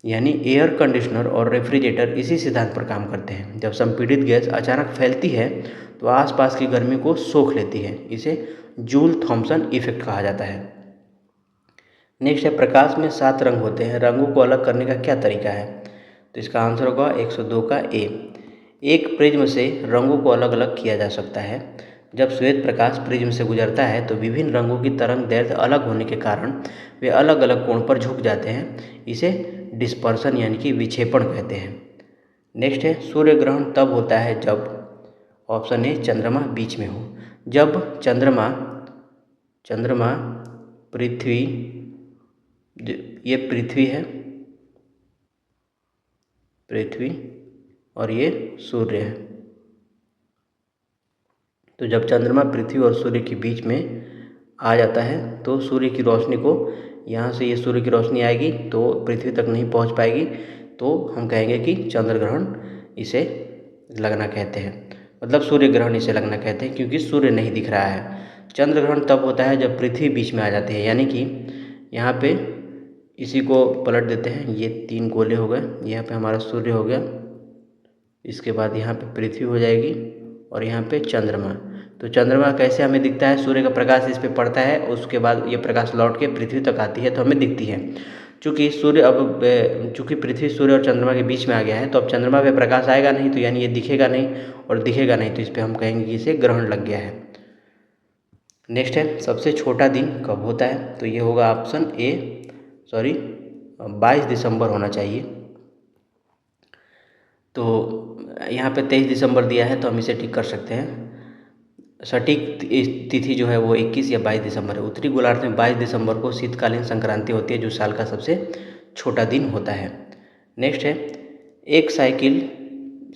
S1: यानी एयर कंडीशनर और रेफ्रिजरेटर इसी सिद्धांत पर काम करते हैं। जब संपीड़ित गैस अचानक फैलती है तो आसपास की गर्मी को सोख लेती है, इसे जूल थॉम्सन इफेक्ट कहा जाता है। नेक्स्ट है प्रकाश में 7 रंग होते हैं, रंगों को अलग करने का क्या तरीका है, तो इसका आंसर होगा 102 का ए। एक प्रिज्म से रंगों को अलग अलग किया जा सकता है। जब श्वेत प्रकाश प्रिज्म से गुजरता है तो विभिन्न रंगों की तरंग दैर्ध्य अलग होने के कारण वे अलग अलग कोण पर झुक जाते हैं, इसे डिस्पर्सन यानी कि विक्षेपण कहते हैं। नेक्स्ट है सूर्य ग्रहण तब होता है जब, ऑप्शन ए चंद्रमा बीच में हो। जब चंद्रमा पृथ्वी, ये पृथ्वी है, पृथ्वी और ये सूर्य है, तो जब चंद्रमा पृथ्वी और सूर्य के बीच में आ जाता है तो सूर्य की रोशनी को, यहाँ से ये सूर्य की रोशनी आएगी तो पृथ्वी तक नहीं पहुँच पाएगी, तो हम कहेंगे कि चंद्र ग्रहण इसे लगना कहते हैं, मतलब सूर्य ग्रहण इसे लगना कहते हैं, क्योंकि सूर्य नहीं दिख रहा है। चंद्र ग्रहण तब होता है जब पृथ्वी बीच में आ जाती है, यानी कि यहाँ पे इसी को पलट देते हैं, ये 3 गोले हो गए, यहाँ पे हमारा सूर्य हो गया, इसके बाद यहाँ पे पृथ्वी हो जाएगी और यहाँ पे चंद्रमा। तो चंद्रमा कैसे हमें दिखता है, सूर्य का प्रकाश इस पे पड़ता है, उसके बाद ये प्रकाश लौट के पृथ्वी तक आती है तो हमें दिखती है। चूँकि पृथ्वी सूर्य और चंद्रमा के बीच में आ गया है, तो अब चंद्रमा पे प्रकाश आएगा नहीं, तो यानी ये दिखेगा नहीं, और दिखेगा नहीं तो इस पर हम कहेंगे कि इसे ग्रहण लग गया है। नेक्स्ट है सबसे छोटा दिन कब होता है, तो ये होगा ऑप्शन ए 22 दिसंबर होना चाहिए। तो यहाँ पे 23 दिसंबर दिया है तो हम इसे ठीक कर सकते हैं। सटीक तिथि जो है वो 21 या 22 दिसंबर है। उत्तरी गोलार्ध में 22 दिसंबर को शीतकालीन संक्रांति होती है, जो साल का सबसे छोटा दिन होता है। नेक्स्ट है एक साइकिल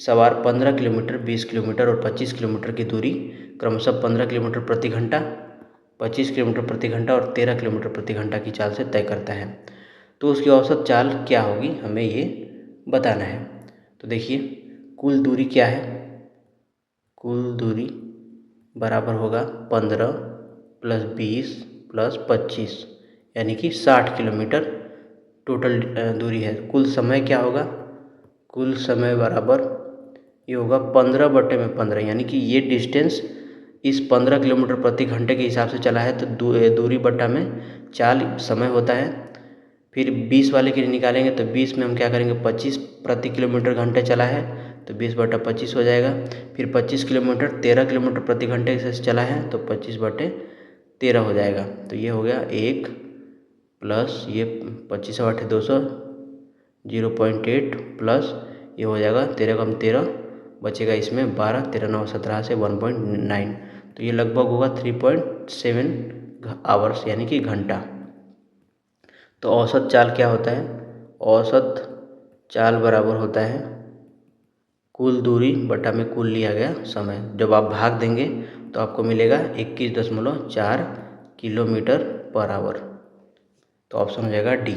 S1: सवार 15 किलोमीटर, 20 किलोमीटर और 25 किलोमीटर की दूरी क्रमशः 15 किलोमीटर प्रति घंटा, 25 किलोमीटर प्रति घंटा और 13 किलोमीटर प्रति घंटा की चाल से तय करता है। तो उसकी औसत चाल क्या होगी, हमें ये बताना है। तो देखिए कुल दूरी क्या है, कुल दूरी बराबर होगा 15 + 20 + 25 यानी कि 60 किलोमीटर टोटल दूरी है। कुल समय क्या होगा, कुल समय बराबर ये होगा 15/15, यानी कि ये डिस्टेंस इस 15 किलोमीटर प्रति घंटे के हिसाब से चला है, तो दूरी बट्टा में चाल समय होता है। फिर 20 वाले के लिए निकालेंगे तो 20 में हम क्या करेंगे, 25 प्रति किलोमीटर घंटे चला है तो 20/25 हो जाएगा। फिर 25 किलोमीटर 13 किलोमीटर प्रति घंटे से चला है तो 25/13 हो जाएगा। तो ये हो गया 1 प्लस ये 25/8 200 0.8 प्लस ये हो जाएगा 13 कम 13 बचेगा इसमें 12, 13 9 17 से 1.9, तो ये लगभग होगा 3.7 आवर्स यानी कि घंटा। तो औसत चाल क्या होता है, औसत चाल बराबर होता है कुल दूरी बटा में कुल लिया गया समय। जब आप भाग देंगे तो आपको मिलेगा 21.4 किलोमीटर पर आवर। तो ऑप्शन हो जाएगा डी।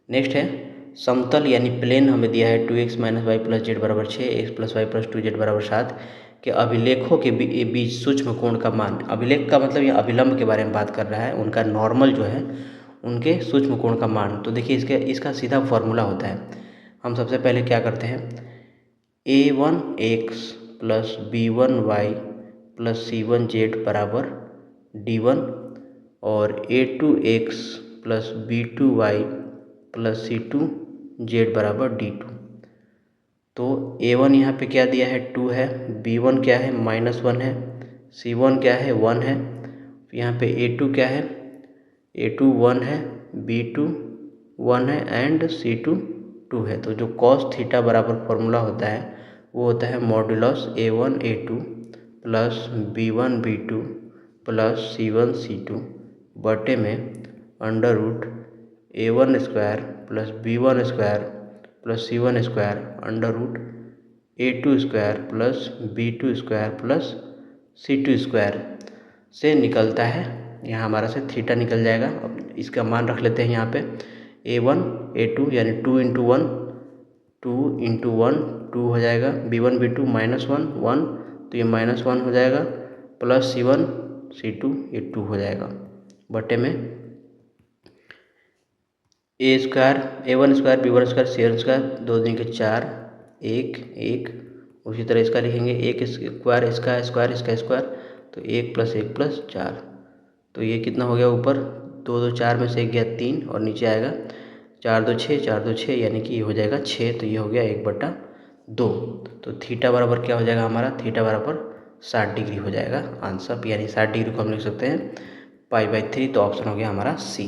S1: नेक्स्ट है समतल यानी प्लेन हमें दिया है 2x minus Y plus Z बराबर 6, x plus Y plus 2z बराबर 7 के अभिलेखों के बीच सूक्ष्म कोण का मान। अभिलेख का मतलब ये अभिलंब के बारे में बात कर रहा है, उनका नॉर्मल जो है उनके सूक्ष्म कोण का मान। तो देखिए इसका सीधा फॉर्मूला होता है। हम सबसे पहले क्या करते हैं, a1x plus b1y plus c1z बराबर d1 और a2x plus b2y plus c2z बराबर d2। तो a1 यहाँ पे क्या दिया है 2 है, b1 क्या है -1 है, c1 क्या है 1 है, यहाँ पे a2 क्या है, a2 1 है, b2 1 है एंड c2 2 है। तो जो cos थीटा बराबर फॉर्मूला होता है वो होता है modulus a1 a2 plus b1 b2 plus c1 c2 बटे में under root a1 square plus b1 square plus c1 square under root a2 square plus b2 square plus c2 square से निकलता है। यहाँ हमारा से थीटा निकल जाएगा। अब इसका मान रख लेते हैं यहाँ पे a1 a2 यानी 2 इंटू 1 2 हो जाएगा, b1 b2 -1 1 तो ये -1 हो जाएगा प्लस c1 c2 ये 2 हो जाएगा बटे में a square a1 square b1 square c1 square 2 दूनी के 4 1 1। उसी तरह इसका लिखेंगे एक स्क्वायर इसका स्क्वायर इसका स्क्वायर तो 1 प्लस 1 प्लस 4। तो ये कितना हो गया, ऊपर 2 2 4 में से 1 गया 3 और नीचे आएगा 4 2 6 4 2 6 यानी कि ये हो जाएगा 6। तो ये हो गया 1/2। तो थीटा बराबर क्या हो जाएगा हमारा, थीटा बराबर 60 डिग्री हो जाएगा आंसर, यानी 60 डिग्री को हम लिख सकते हैं π/3। तो ऑप्शन हो गया हमारा सी।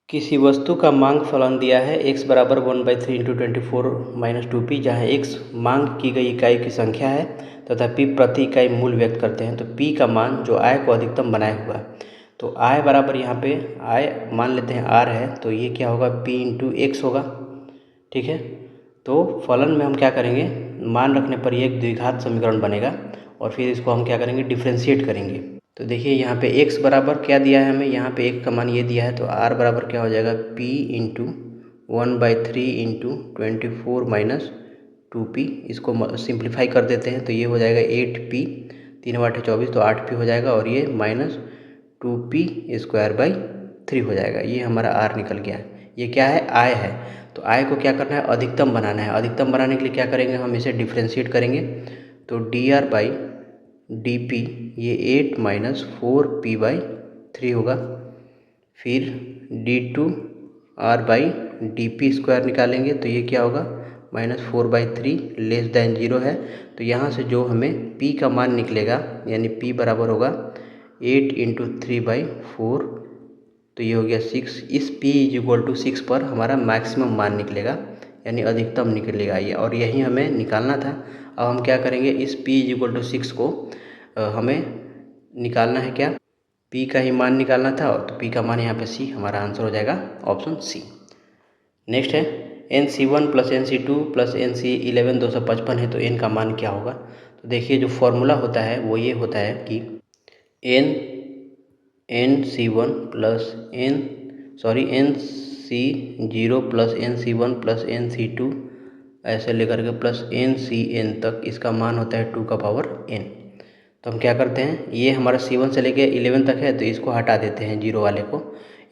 S1: किसी वस्तु का मांग फलन दिया है x बराबर 1/3 इंटू 24 माइनस 2p, जहाँ x मांग की गई इकाई की संख्या है तथा p प्रति इकाई मूल्य व्यक्त करते हैं। तो p का मान जो आय को अधिकतम बनाए हुआ है, तो आय बराबर यहाँ पे आय मान लेते हैं r है, तो ये क्या होगा p इंटू x होगा। ठीक है, तो फलन में हम क्या करेंगे, मान रखने पर ये एक द्विघात समीकरण बनेगा और फिर इसको हम क्या करेंगे, डिफ्रेंशिएट करेंगे। तो देखिए यहाँ पे x बराबर क्या दिया है हमें, यहाँ पे x का मान ये दिया है, तो r बराबर क्या हो जाएगा p into 1/3 into 24 minus 2p। इसको सिंप्लीफाई कर देते हैं तो ये हो जाएगा 8p 3 8 24 तो 8p हो जाएगा और ये माइनस 2p स्क्वायर बाई 3 हो जाएगा। ये हमारा r निकल गया है। ये क्या है, आय है। तो आय को क्या करना है, अधिकतम बनाना है। अधिकतम बनाने के लिए क्या करेंगे, हम इसे डिफ्रेंशिएट करेंगे तो dr बाई dp ये 8 माइनस 4p/3 होगा। फिर d2 r by dp square निकालेंगे तो ये क्या होगा -4/3 लेस दैन 0 है। तो यहाँ से जो हमें p का मान निकलेगा यानी p बराबर होगा 8 इंटू 3/4 तो ये हो गया 6। इस p = 6 पर हमारा मैक्सिमम मान निकलेगा यानी अधिकतम निकलेगा ये, और यही हमें निकालना था। अब हम क्या करेंगे, इस p = 6 को हमें निकालना है क्या, p का ही मान निकालना था, तो p का मान यहाँ पे c, हमारा आंसर हो जाएगा ऑप्शन सी। नेक्स्ट है NC1 plus NC2 plus NC11 255 है, तो n का मान क्या होगा। तो देखिए जो फॉर्मूला होता है वो ये होता है कि NC1 plus NC0 plus NC1 plus NC2 ऐसे लेकर के प्लस NCn तक, इसका मान होता है 2 का पावर n। तो हम क्या करते हैं, ये हमारा C1 से लेके 11 तक है तो इसको हटा देते हैं, जीरो वाले को।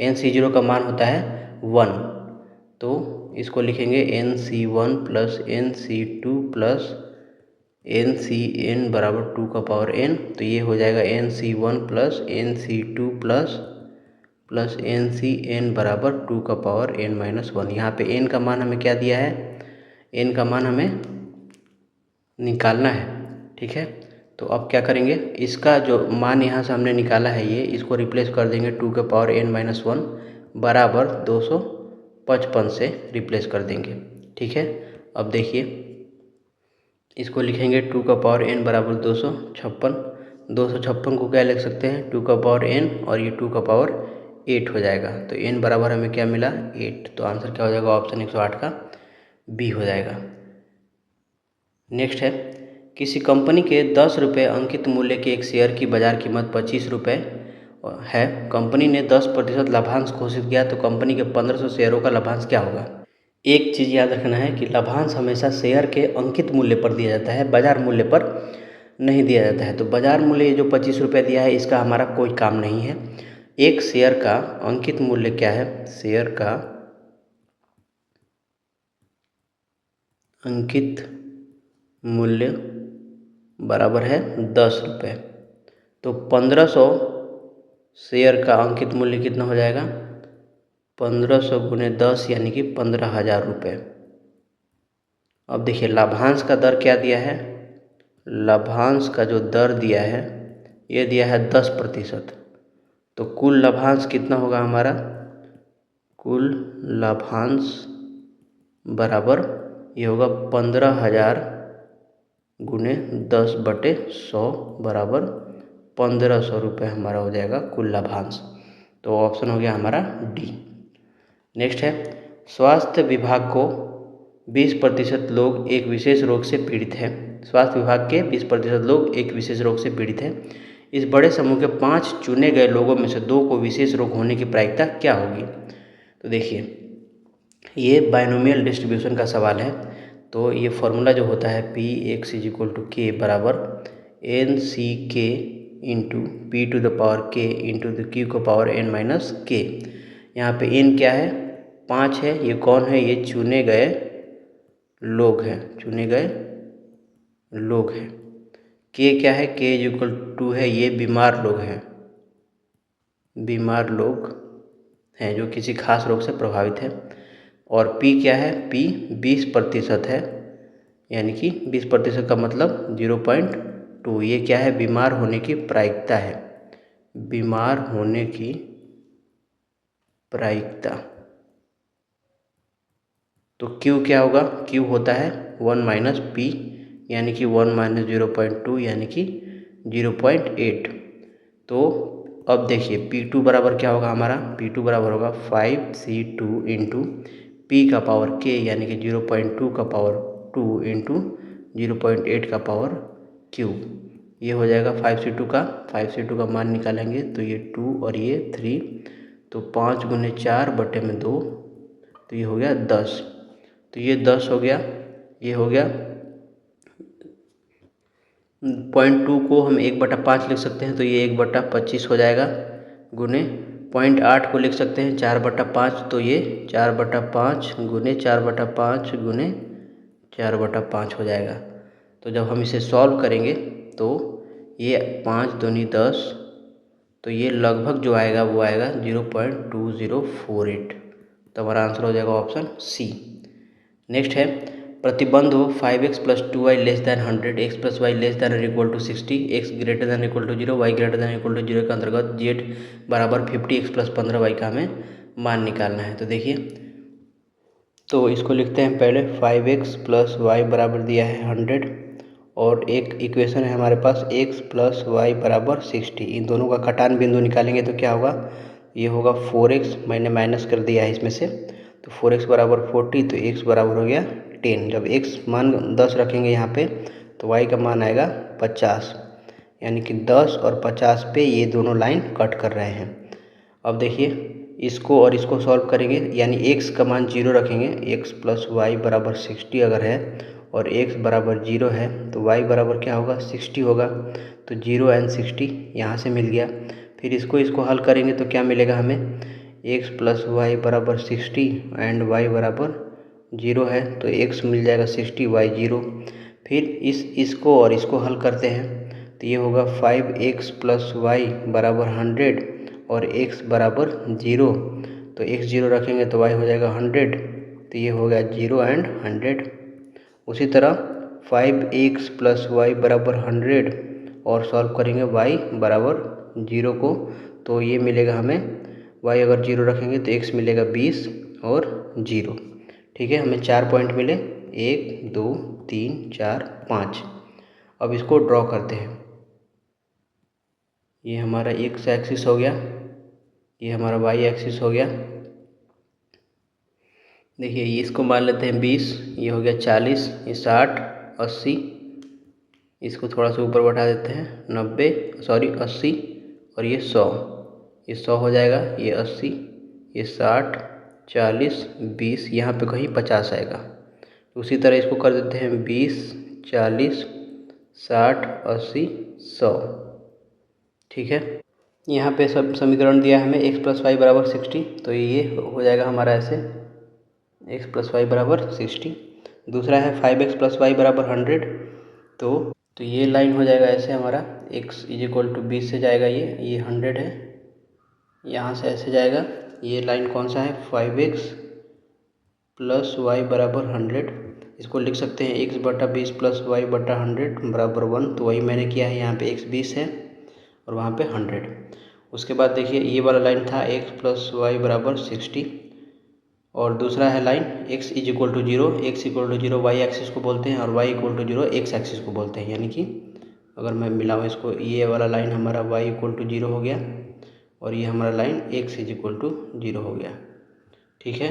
S1: NC0 का मान होता है 1, तो इसको लिखेंगे NC1 plus NC2 plus NCn बराबर 2 का पावर n। तो ये हो जाएगा NC1 plus NC2 plus NCn बराबर 2 का पावर n-1। यहाँ पे n का मान हमें क्या दिया है, n का मान हमें निकालना है। ठीक है, तो अब क्या करेंगे, इसका जो मान यहाँ से हमने निकाला है ये, इसको रिप्लेस कर देंगे 2 के पावर n-1 बराबर 255 से रिप्लेस कर देंगे। ठीक है, अब देखिए इसको लिखेंगे 2 का पावर n बराबर 256 को क्या लिख सकते हैं, 2 का पावर n और ये 2 का पावर 8 हो जाएगा। तो n बराबर हमें क्या मिला 8, तो आंसर क्या हो जाएगा, ऑप्शन 108 का बी हो जाएगा। नेक्स्ट है किसी कंपनी के 10 रुपये अंकित मूल्य के एक शेयर की बाजार कीमत 25 रुपये है, कंपनी ने 10% लाभांश घोषित किया, तो कंपनी के 1500 शेयरों का लाभांश क्या होगा। एक चीज़ याद रखना है कि लाभांश हमेशा शेयर के अंकित मूल्य पर दिया जाता है, बाजार मूल्य पर नहीं दिया जाता है। तो बाजार मूल्य जो 25 रुपये दिया है, इसका हमारा कोई काम नहीं है। एक शेयर का अंकित मूल्य क्या है, शेयर का अंकित मूल्य बराबर है 10 रुपये। तो 1500 शेयर का अंकित मूल्य कितना हो जाएगा, 1500 गुने 10 यानी कि 15,000 रुपये। अब देखिए लाभांश का दर क्या दिया है, लाभांश का जो दर दिया है ये दिया है 10%। तो कुल लाभांश कितना होगा हमारा, कुल लाभांश बराबर ये होगा 15,000 गुने 10/100 बराबर 1500 रुपये हमारा हो जाएगा कुल लाभांश। तो ऑप्शन हो गया हमारा डी। नेक्स्ट है, स्वास्थ्य विभाग को 20% लोग एक विशेष रोग से पीड़ित हैं। स्वास्थ्य विभाग के 20% लोग एक विशेष रोग से पीड़ित हैं। इस बड़े समूह के 5 चुने गए लोगों में से 2 को विशेष रोग होने की प्रायिकता क्या होगी। तो देखिए ये बाइनोमियल डिस्ट्रीब्यूशन का सवाल है। तो ये फॉर्मूला जो होता है Px = बराबर NCK into P⁴ K into Q⁴ यहाँ पे n क्या है, 5 है। ये कौन है, ये चुने गए लोग हैं, चुने गए लोग हैं। K क्या है, K = है, ये बीमार लोग हैं, बीमार लोग हैं जो किसी खास रोग से प्रभावित है। और P क्या है, P 20% है, यानी कि 20% का मतलब 0.2। ये क्या है, बीमार होने की प्रायिकता है, बीमार होने की प्रायिकता। तो Q क्या होगा, Q होता है 1 - P यानी कि 1 - 0.2 यानी कि 0.8। तो अब देखिए P2 बराबर क्या होगा हमारा, P2 बराबर होगा 5C2 इंटू P⁴ K यानी कि 0.2 का पावर 2 इंटू 0.8 का पावर Q। ये हो जाएगा 5C2 का मान निकालेंगे तो ये 2 और ये 3, तो 5 गुने 4/2, तो ये हो गया 10। तो ये 10 हो गया, ये हो गया 0.2 को हम 1/5 लिख सकते हैं, तो ये 1/25 हो जाएगा, गुने 0.8 को लिख सकते हैं 4/5, तो ये 4/5 गुने 4/5 गुने 4/5 हो जाएगा। तो जब हम इसे सॉल्व करेंगे तो ये 5 दूनी 10, तो ये लगभग जो आएगा वो आएगा 0.2048। तो हमारा आंसर हो जाएगा ऑप्शन सी। नेक्स्ट है, प्रतिबंध हो 5x + 2y <= 100, x + y <= 60, x > 0, y > 0 के अंतर्गत z बराबर 50x + 15y का हमें मान निकालना है। तो देखिए, तो इसको लिखते हैं पहले 5x + y बराबर दिया है 100, और एक इक्वेशन है हमारे पास x + y बराबर 60। इन दोनों का कटान बिंदु निकालेंगे तो क्या होगा, ये होगा 4x, मैंने माइनस कर दिया है इसमें से, तो 4x बराबर 40, तो x बराबर हो गया 10। जब x मान 10 रखेंगे यहाँ पे तो y का मान आएगा 50, यानी कि 10 और 50 पे ये दोनों लाइन कट कर रहे हैं। अब देखिए इसको और इसको सॉल्व करेंगे, यानी x का मान 0 रखेंगे, x + y बराबर 60 अगर है और x बराबर 0 है तो y बराबर क्या होगा, 60 होगा। तो 0 और 60 यहाँ से मिल गया। फिर इसको हल करेंगे तो क्या मिलेगा हमें, x + y बराबर 60 एंड y बराबर 0 है, तो x मिल जाएगा 60, y 0। फिर इसको और इसको हल करते हैं तो ये होगा 5x + y बराबर 100 और x बराबर 0, तो x 0 रखेंगे तो y हो जाएगा 100, तो ये हो गया 0 एंड 100। उसी तरह 5x + y बराबर 100 और सॉल्व करेंगे y बराबर 0 को, तो ये मिलेगा हमें, y अगर 0 रखेंगे तो x मिलेगा 20 और 0। ठीक है, हमें 4 पॉइंट मिले, 1 2 3 4 5। अब इसको ड्रॉ करते हैं। ये हमारा x एक्सिस हो गया, ये हमारा y एक्सिस हो गया। देखिए ये इसको मान लेते हैं 20, ये हो गया 40, ये 60 80, इसको थोड़ा सा ऊपर बढ़ा देते हैं 90 80 और ये 100। ये 100 हो जाएगा, ये 80, ये 60, 40, 20, यहाँ पे कहीं 50 आएगा। उसी तरह इसको कर देते हैं 20, 40, 60, 80, 100। ठीक है, यहाँ पे सब समीकरण दिया है हमें x प्लस वाई बराबर 60, तो ये हो जाएगा हमारा ऐसे x प्लस वाई बराबर 60। दूसरा है 5x प्लस वाई बराबर 100, तो ये लाइन हो जाएगा ऐसे हमारा x इज इक्वल टू 20 से जाएगा, ये 100 है, यहाँ से ऐसे जाएगा। ये लाइन कौन सा है, 5x प्लस वाई बराबर 100। इसको लिख सकते हैं x बटा 20 प्लस वाई बटा 100 बराबर 1, तो वही मैंने किया है। यहाँ पे x 20 है और वहाँ पे 100। उसके बाद देखिए ये वाला लाइन था x प्लस वाई बराबर 60, और दूसरा है line x is equal to 0, x equal to 0 Y axis को बोलते हैं और y equal to 0 x axis को बोलते हैं। यानी कि अगर मैं मिलाऊँ इसको, ये वाला लाइन हमारा y इक्वल टू 0 हो गया और ये हमारा line x is equal to 0 हो गया। ठीक है,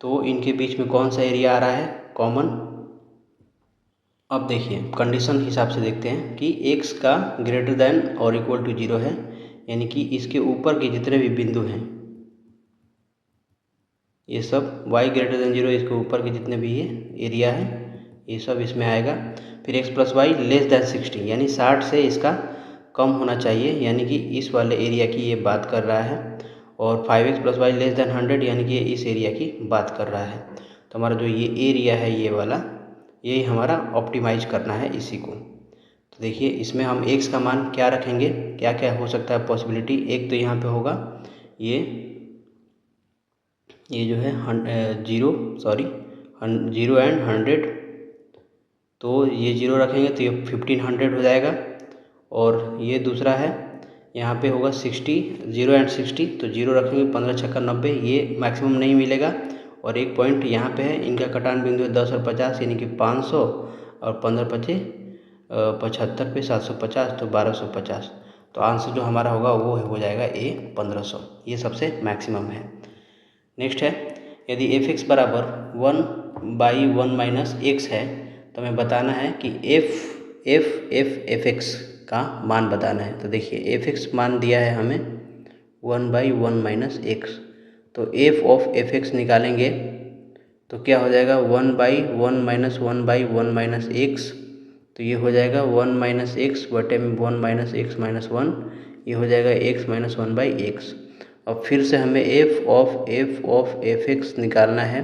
S1: तो इनके बीच में कौन सा एरिया आ रहा है, कॉमन। अब देखिए कंडीशन हिसाब से देखते हैं कि x का ग्रेटर देन और इक्वल टू 0 है, यानी कि इसके ऊपर के जितने भी बिंदु हैं ये सब y ग्रेटर देन 0, इसके ऊपर के जितने भी ये एरिया है ये सब इसमें आएगा। फिर x plus Y less than 60, यानी 60 से इसका कम होना चाहिए, यानी कि इस वाले एरिया की ये बात कर रहा है। और 5x plus Y less then 100, यानी कि ये इस एरिया की बात कर रहा है। तो हमारा जो ये एरिया है ये वाला, यही हमारा ऑप्टिमाइज करना है इसी को। तो देखिए इसमें हम x का मान क्या रखेंगे, क्या क्या हो सकता है पॉसिबिलिटी। एक तो यहाँ पे होगा ये जो है 0 एंड 100, तो ये 0 रखेंगे तो ये 1500 हो जाएगा। और ये दूसरा है यहाँ पे होगा 60, 0 एंड 60, तो 0 रखेंगे, 15 छक्का 90, ये मैक्सिमम नहीं मिलेगा। और एक पॉइंट यहाँ पे है, इनका कटान बिंदु है 10 और 50, यानी कि 500, और 15 पचे 75 पे 750, तो 1250। तो आंसर जो हमारा होगा वो हो जाएगा A 1500, ये सबसे मैक्सिमम है। नेक्स्ट है, यदि एफ एक्स बराबर 1/1 माइनस एक्स है, तो हमें बताना है कि एफ एक्स का मान बताना है। तो देखिए एफ एक्स मान दिया है हमें 1/1 माइनस एक्स, तो एफ ऑफ एफ एक्स निकालेंगे तो क्या हो जाएगा 1/1 माइनस 1/1 माइनस एक्स, तो ये हो जाएगा 1 माइनस एक्स बटे में 1 माइनस एक्स माइनस 1, ये हो जाएगा एक्स माइनस 1/x। अब फिर से हमें एफ ऑफ एफ एक्स निकालना है,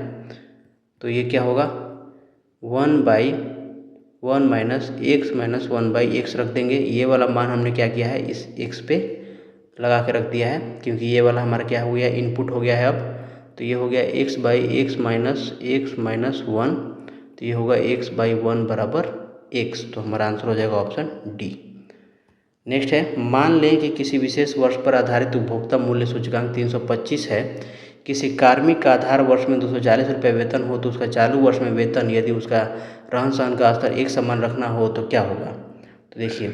S1: तो ये क्या होगा 1/1 माइनस एक्स माइनस 1/x रख देंगे। ये वाला मान हमने क्या किया है, इस x पे लगा के रख दिया है, क्योंकि ये वाला हमारा क्या हो गया, इनपुट हो गया है। अब तो ये हो गया x/x माइनस x माइनस 1, तो ये होगा x/1 बराबर x, तो हमारा आंसर हो जाएगा ऑप्शन डी। नेक्स्ट है, मान लें कि किसी विशेष वर्ष पर आधारित उपभोक्ता मूल्य सूचकांक 325 है। किसी कार्मिक का आधार वर्ष में 240 रुपये वेतन हो, तो उसका चालू वर्ष में वेतन यदि उसका रहन सहन का स्तर एक समान रखना हो तो क्या होगा। तो देखिए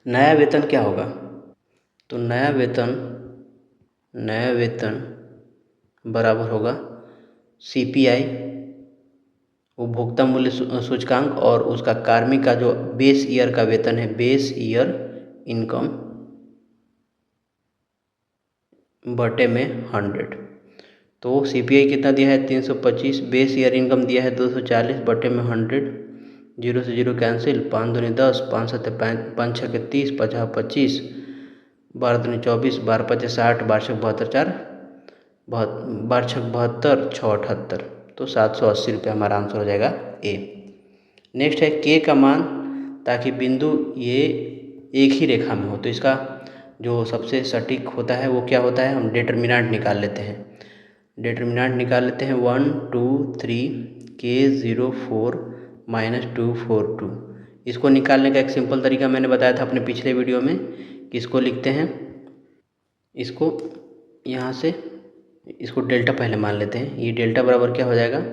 S1: नया वेतन क्या होगा, तो नया वेतन बराबर होगा CPI उपभोक्ता मूल्य सूचकांक और उसका कार्मिक का जो बेस ईयर का वेतन है, बेस ईयर इनकम बटे में 100। तो CPI कितना दिया है 325, बेस ईयर इनकम दिया है 240 बटे में 100, 0 से 0 कैंसिल, 5 दूनी 10, 5 सत्ते 5 छक्के 30, 50 25, 12 दूनी 24, 12 पचे 60, 12 छक 72, 4 12 छक 72, 6 78, तो 780 रुपये हमारा आंसर हो जाएगा ए। नेक्स्ट है के का मान, ताकि बिंदु ये एक ही रेखा में हो, तो इसका जो सबसे सटीक होता है वो क्या होता है, हम डिटर्मिनेंट निकाल लेते हैं। 1 2 3 K04 माइनस 242। इसको निकालने का एक सिंपल तरीका मैंने बताया था अपने पिछले वीडियो में, कि इसको लिखते हैं, इसको यहाँ से इसको डेल्टा पहले मान लेते हैं। ये डेल्टा बराबर क्या हो जाएगा,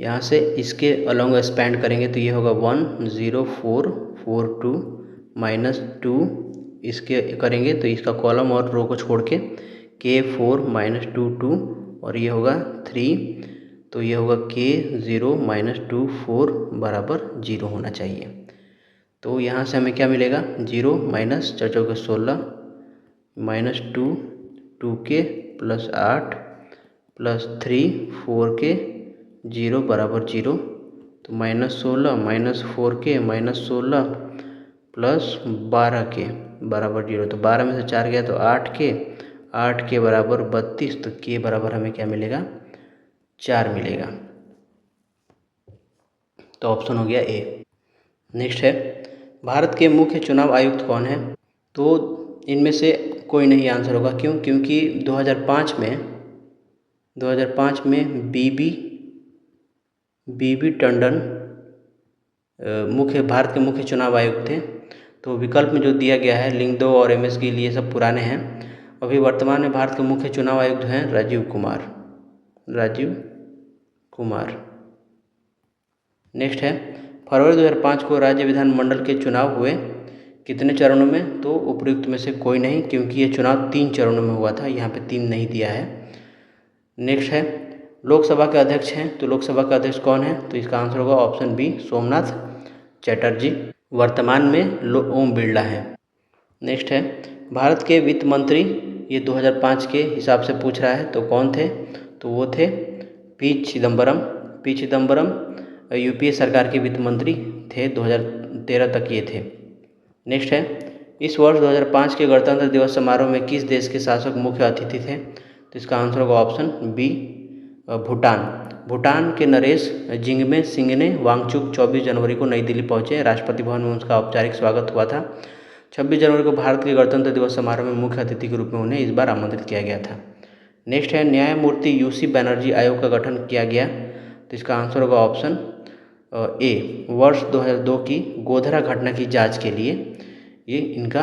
S1: यहाँ से इसके अलॉन्ग स्पैंड करेंगे तो ये होगा 10442 माइनस 2, इसके करेंगे तो इसका कॉलम और रो को छोड़ के K4 माइनस 22, और ये होगा 3, तो ये होगा K0 माइनस 24 बराबर 0 होना चाहिए। तो यहाँ से हमें क्या मिलेगा, 0 माइनस 4 चौके 16 minus 2 2k plus 8 plus 3 4k 0 बराबर 0। तो -16 minus 4k minus 16 plus 12k बराबर 0। तो 12 में से 4 गया तो 8k बराबर 32। तो k बराबर हमें क्या मिलेगा, 4 मिलेगा। तो ऑप्शन हो गया ए। नेक्स्ट है, भारत के मुख्य चुनाव आयुक्त कौन है? तो इनमें से कोई नहीं आंसर होगा। क्यों? क्योंकि 2005 में बीबी टंडन भारत के मुख्य चुनाव आयुक्त थे। तो विकल्प में जो दिया गया है लिंगदो और एमएस गिल, ये सब पुराने हैं। अभी वर्तमान में भारत के मुख्य चुनाव आयुक्त हैं राजीव कुमार। नेक्स्ट है, फरवरी 2005 को राज्य विधानमंडल के चुनाव हुए कितने चरणों में? तो उपयुक्त में से कोई नहीं, क्योंकि ये चुनाव 3 चरणों में हुआ था। यहाँ पे 3 नहीं दिया है। नेक्स्ट है, लोकसभा के अध्यक्ष हैं। तो लोकसभा का अध्यक्ष कौन है? तो इसका आंसर होगा ऑप्शन बी, सोमनाथ चटर्जी। वर्तमान में ओम बिरला है। नेक्स्ट है, भारत के वित्त मंत्री, ये 2005 के हिसाब से पूछ रहा है, तो कौन थे? तो वो थे पी चिदम्बरम यूपीए सरकार के वित्त मंत्री थे, 2013 तक ये थे। नेक्स्ट है, इस वर्ष 2005 के गणतंत्र दिवस समारोह में किस देश के शासक मुख्य अतिथि थे? तो इसका आंसर होगा ऑप्शन बी, भूटान के नरेश जिंगमे सिंगने वांगचुक 24 जनवरी को नई दिल्ली पहुंचे। राष्ट्रपति भवन में उनका औपचारिक स्वागत हुआ था। 26 जनवरी को भारत के गणतंत्र दिवस समारोह में मुख्य अतिथि के रूप में उन्हें इस बार आमंत्रित किया गया था। नेक्स्ट है, न्यायमूर्ति यूसी बनर्जी आयोग का गठन किया गया। तो इसका आंसर होगा ऑप्शन ए, वर्ष 2002 की गोधरा घटना की जांच के लिए ये इनका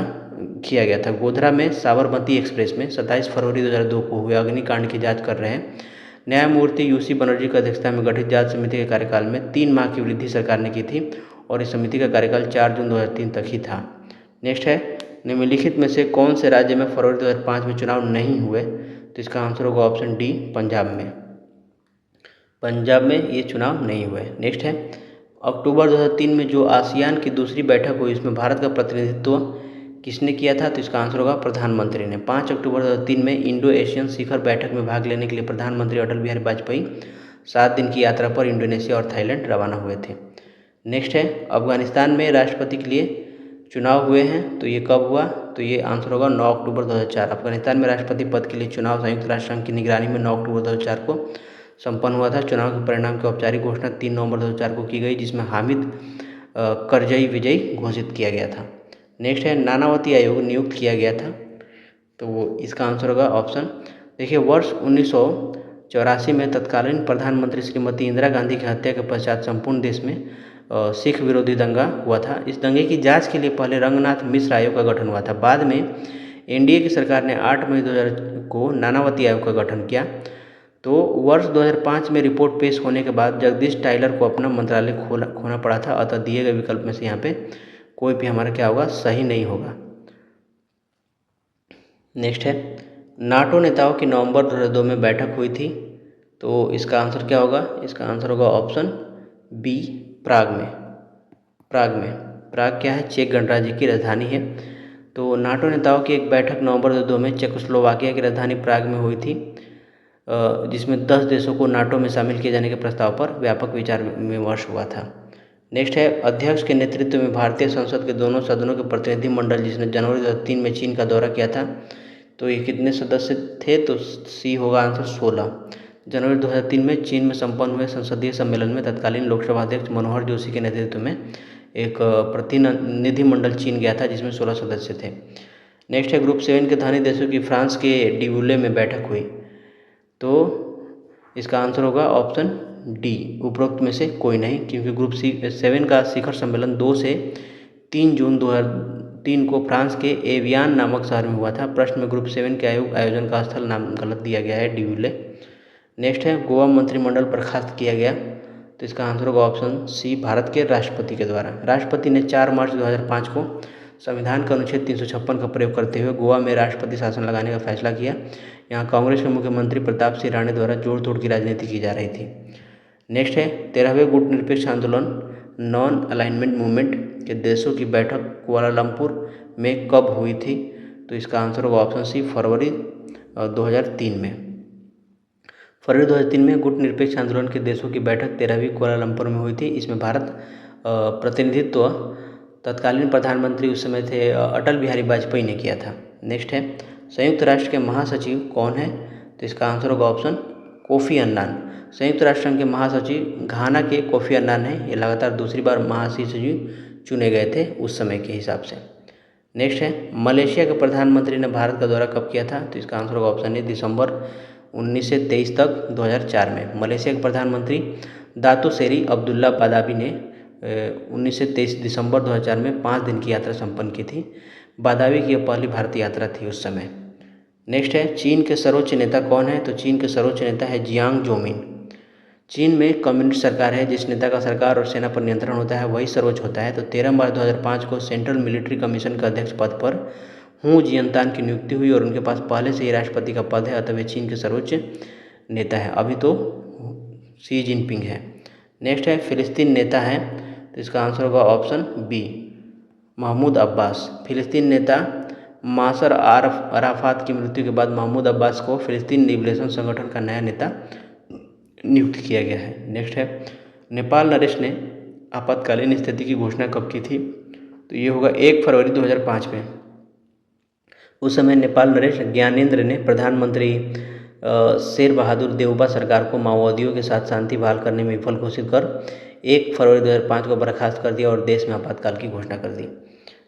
S1: किया गया था। गोधरा में साबरमती एक्सप्रेस में 27 फरवरी 2002 को हुए अग्निकांड की जांच कर रहे हैं न्यायमूर्ति यूसी बनर्जी की अध्यक्षता में गठित जांच समिति के कार्यकाल में 3 माह की वृद्धि सरकार ने की थी और इस समिति का कार्यकाल 4 जून 2003 तक ही था। नेक्स्ट है, निम्नलिखित में से कौन से राज्य में फरवरी 2005 में चुनाव नहीं हुए? तो इसका आंसर होगा ऑप्शन डी, पंजाब में ये चुनाव नहीं हुए। नेक्स्ट है, अक्टूबर 2003 में जो आसियान की दूसरी बैठक हुई, इसमें भारत का प्रतिनिधित्व किसने किया था? तो इसका आंसर होगा प्रधानमंत्री ने। 5 अक्टूबर 2003 में इंडो एशियन शिखर बैठक में भाग लेने के लिए प्रधानमंत्री अटल बिहारी वाजपेयी 7 दिन की यात्रा पर इंडोनेशिया और थाईलैंड रवाना हुए थे। नेक्स्ट है, अफगानिस्तान में राष्ट्रपति के लिए चुनाव हुए हैं, तो ये कब हुआ? तो ये आंसर होगा 9 अक्टूबर 2004। अफगानिस्तान में राष्ट्रपति पद के लिए चुनाव संयुक्त राष्ट्र संघ की निगरानी में 9 अक्टूबर 2004 को संपन्न हुआ था। चुनाव के परिणाम की औपचारिक घोषणा 3 नवंबर 2004 को की गई, जिसमें हामिद करजई विजयी घोषित किया गया था। नेक्स्ट है, नानावती आयोग नियुक्त किया गया था, तो वो इसका आंसर होगा ऑप्शन, देखिए वर्ष 1984 में तत्कालीन प्रधानमंत्री श्रीमती इंदिरा गांधी की हत्या के पश्चात संपूर्ण देश में सिख विरोधी दंगा हुआ था। इस दंगे की जांच के लिए पहले रंगनाथ मिश्र आयोग का गठन हुआ था। बाद में एनडीए की सरकार ने 8 मई 2000 को नानावती आयोग का गठन किया। तो वर्ष 2005 में रिपोर्ट पेश होने के बाद जगदीश टाइलर को अपना मंत्रालय खोना पड़ा था। अतः दिए गए विकल्प में से यहाँ पे कोई भी हमारा क्या होगा, सही नहीं होगा। नेक्स्ट है, नाटो नेताओं की नवंबर 2002 में बैठक हुई थी, तो इसका आंसर क्या होगा? इसका आंसर होगा ऑप्शन बी, प्राग में। प्राग क्या है? चेक गणराज्य की राजधानी है। तो नाटो नेताओं की एक बैठक नवंबर 2002 में चेकोस्लोवाकिया की राजधानी प्राग में हुई थी, जिसमें 10 देशों को नाटो में शामिल किए जाने के प्रस्ताव पर व्यापक विचार विमर्श हुआ था। नेक्स्ट है, अध्यक्ष के नेतृत्व में भारतीय संसद के दोनों सदनों के प्रतिनिधि मंडल जिसने जनवरी 2003 में चीन का दौरा किया था, तो ये कितने सदस्य थे? तो सी होगा आंसर 16। जनवरी 2003 में चीन में संपन्न हुए संसदीय सम्मेलन में तत्कालीन लोकसभा अध्यक्ष मनोहर जोशी के नेतृत्व में एक प्रतिनिधि मंडल चीन गया था, जिसमें 16 सदस्य थे। नेक्स्ट है, ग्रुप 7 के धनी देशों की फ्रांस के डिवोले में बैठक हुई, तो इसका आंसर होगा ऑप्शन डी, उपरोक्त में से कोई नहीं, क्योंकि ग्रुप 7 का शिखर सम्मेलन 2 से 3 जून 2003 को फ्रांस के एवियान नामक शहर में हुआ था। प्रश्न में ग्रुप 7 के आयोजन का स्थल नाम गलत दिया गया है, डिवोले। नेक्स्ट है, गोवा मंत्रिमंडल बर्खास्त किया गया, तो इसका आंसर होगा ऑप्शन सी, भारत के राष्ट्रपति के द्वारा। राष्ट्रपति ने 4 मार्च 2005 को संविधान के अनुच्छेद 356 का प्रयोग करते हुए गोवा में राष्ट्रपति शासन लगाने का फैसला किया। यहाँ कांग्रेस के मुख्यमंत्री प्रताप सिंह राणे द्वारा जोड़ तोड़ की राजनीति की जा रही थी। नेक्स्ट है, 13वें गुट निरपेक्ष आंदोलन नॉन अलाइनमेंट मूवमेंट के देशों की बैठक कुआलालंपुर में कब हुई थी? तो इसका आंसर होगा ऑप्शन सी, फरवरी 2003 में। फरवरी 2003 में गुटनिरपेक्ष आंदोलन के देशों की बैठक 13वीं कुआलालंपुर में हुई थी। इसमें भारत प्रतिनिधित्व तत्कालीन प्रधानमंत्री उस समय थे अटल बिहारी वाजपेयी ने किया था। नेक्स्ट है, संयुक्त राष्ट्र के महासचिव कौन है? तो इसका आंसर होगा ऑप्शन कोफी अन्नान। संयुक्त राष्ट्र संघ के महासचिव घाना के कोफी अन्नान हैं। ये लगातार दूसरी बार महासचिव चुने गए थे उस समय के हिसाब से। नेक्स्ट है, मलेशिया के प्रधानमंत्री ने भारत का दौरा कब किया था? तो इसका आंसर होगा ऑप्शन ए, दिसंबर 19 से 23 तक 2004 में। मलेशिया के प्रधानमंत्री दातो सेरी अब्दुल्ला बादावी ने 19 से 23 दिसंबर 2004 में 5 दिन की यात्रा संपन्न की थी। बादावी की यह पहली भारतीय यात्रा थी उस समय। नेक्स्ट है, चीन के सर्वोच्च नेता कौन है? तो चीन के सर्वोच्च नेता है जियांग जोमिन। चीन में कम्युनिस्ट सरकार है। जिस नेता का सरकार और सेना पर नियंत्रण होता है वही सर्वोच्च होता है। तो 13 मार्च 2005 को सेंट्रल मिलिट्री कमीशन के अध्यक्ष पद पर हू जियंतान की नियुक्ति हुई और उनके पास पहले से ही राष्ट्रपति का पद है, अतः वे चीन के सर्वोच्च नेता है। अभी तो शी जिनपिंग है। नेक्स्ट है, फिलिस्तीन नेता है। तो इसका आंसर होगा ऑप्शन बी, महमूद अब्बास। फिलिस्तीन नेता मासर अराफात की मृत्यु के बाद महमूद अब्बास को फिलिस्तीन लिबरेशन संगठन का नया नेता नियुक्त किया गया है। नेक्स्ट है, नेपाल नरेश ने आपातकालीन स्थिति की घोषणा कब की थी? तो ये होगा 1 फरवरी 2005 में। उस समय नेपाल नरेश ज्ञानेंद्र ने प्रधानमंत्री शेर बहादुर देउबा सरकार को माओवादियों के साथ शांति बहाल करने में विफल घोषित कर 1 फरवरी 2005 को बर्खास्त कर दिया और देश में आपातकाल की घोषणा कर दी।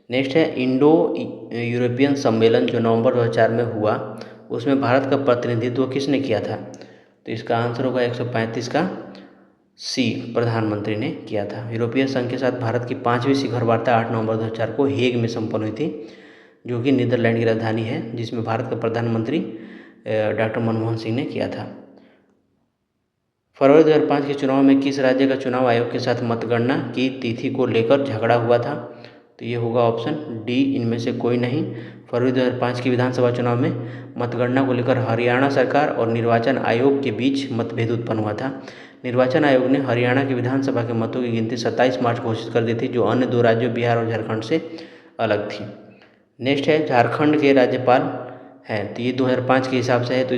S1: नेक्स्ट है, इंडो यूरोपियन सम्मेलन जो नवंबर 2004 में हुआ उसमें भारत का प्रतिनिधित्व किसने किया था? तो इसका आंसर होगा 135 का सी, प्रधानमंत्री ने किया था। यूरोपीय संघ के साथ भारत की 5वीं शिखर वार्ता 8 नवंबर 2004 को हेग में संपन्न हुई थी, जो कि नीदरलैंड की राजधानी है, जिसमें भारत का प्रधानमंत्री डॉक्टर मनमोहन सिंह ने किया था। फरवरी 2005 के चुनाव में किस राज्य का चुनाव आयोग के साथ मतगणना की तिथि को लेकर झगड़ा हुआ था? तो ये होगा ऑप्शन डी, इनमें से कोई नहीं। फरवरी 2005 के विधानसभा चुनाव में मतगणना को लेकर हरियाणा सरकार और निर्वाचन आयोग के बीच मतभेद उत्पन्न हुआ था। निर्वाचन आयोग ने हरियाणा की विधानसभा के मतों की गिनती 27 मार्च घोषित कर दी थी, जो अन्य 2 राज्यों बिहार और झारखंड से अलग थी। नेक्स्ट है, झारखंड के राज्यपाल हैं। तो ये 2005 के हिसाब से है, तो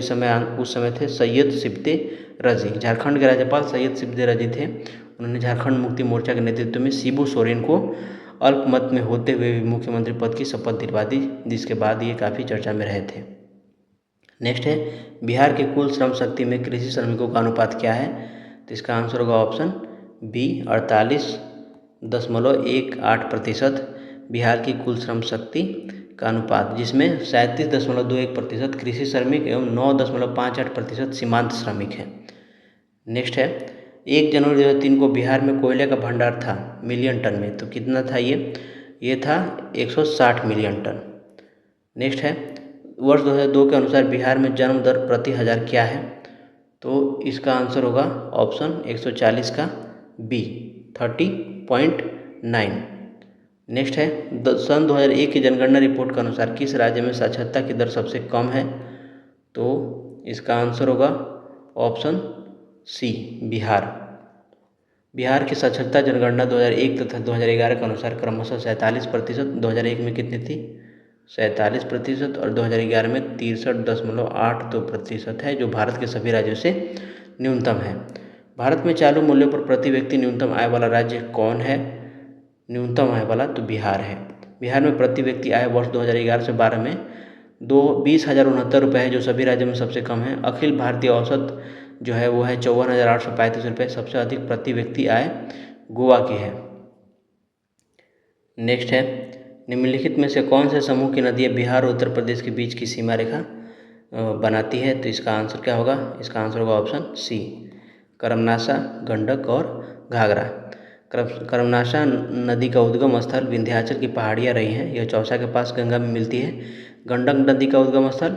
S1: उस समय थे सैयद सिब्ते रजी। झारखंड के राज्यपाल सैयद सिब्ते रजी थे। उन्होंने झारखंड मुक्ति मोर्चा के नेतृत्व में शिबू सोरेन को अल्पमत में होते हुए भी मुख्यमंत्री पद की शपथ दिलवा दी, जिसके बाद ये काफ़ी चर्चा में रहे थे। नेक्स्ट है, बिहार के कुल श्रम शक्ति में कृषि श्रमिकों का अनुपात क्या है? तो इसका आंसर होगा ऑप्शन बी, 48.18% बिहार की कुल श्रम शक्ति का अनुपात, जिसमें 37.21% कृषि श्रमिक एवं 9.58% सीमांत श्रमिक हैं। नेक्स्ट है, 1 जनवरी 2003 को बिहार में कोयले का भंडार था मिलियन टन में, तो कितना था ये था 160 मिलियन टन। नेक्स्ट है, वर्ष 2002 के अनुसार बिहार में जन्म दर प्रति हज़ार क्या है? तो इसका आंसर होगा ऑप्शन 140 का बी, 30.9। नेक्स्ट है, सन 2001 की जनगणना रिपोर्ट के अनुसार किस राज्य में साक्षरता की दर सबसे कम है? तो इसका आंसर होगा ऑप्शन सी, बिहार। बिहार की साक्षरता जनगणना 2001 तथा 2011 के अनुसार क्रमशः 47%, 2001 में कितनी थी 47% और 2011 में 63.82% है, जो भारत के सभी राज्यों से न्यूनतम है। भारत में चालू मूल्यों पर प्रति व्यक्ति न्यूनतम आय वाला राज्य कौन है? न्यूनतम आय वाला तो बिहार है। बिहार में प्रति व्यक्ति आय वर्ष 2011 से 12 में 20,069 रुपये है, जो सभी राज्यों में सबसे कम है। अखिल भारतीय औसत जो है वो है 54,835 रुपये। सबसे अधिक प्रति व्यक्ति आय गोवा की है। नेक्स्ट है, निम्नलिखित में से कौन से समूह की नदियाँ बिहार और उत्तर प्रदेश के बीच की सीमा रेखा बनाती है? तो इसका आंसर क्या होगा? इसका आंसर होगा ऑप्शन सी, करमनाशा, गंडक और घाघरा। करमनाशा नदी का उद्गम स्थल विंध्याचल की पहाड़ियाँ रही हैं। यह चौसा के पास गंगा में मिलती है। गंडक नदी का उद्गम स्थल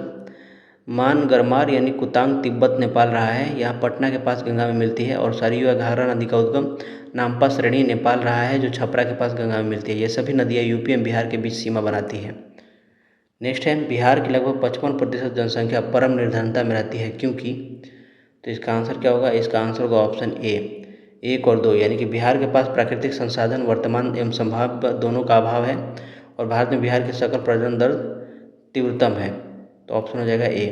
S1: मानगरमार यानी कुतांग तिब्बत नेपाल रहा है। यहाँ पटना के पास गंगा में मिलती है। और सरयू या घाघरा नदी का उद्गम नामपा श्रेणी नेपाल रहा है, जो छपरा के पास गंगा में मिलती है। ये सभी नदियाँ यूपी एवं बिहार के बीच सीमा बनाती है। नेक्स्ट है, बिहार की लगभग 55% जनसंख्या परम निर्धनता में रहती है, क्योंकि? तो इसका आंसर क्या होगा? इसका आंसर होगा ऑप्शन ए, 1 और 2, यानी कि बिहार के पास प्राकृतिक संसाधन वर्तमान एवं संभाव्य दोनों का अभाव है और भारत में बिहार की सकल प्रजनन दर तीव्रतम है। तो ऑप्शन हो जाएगा ए।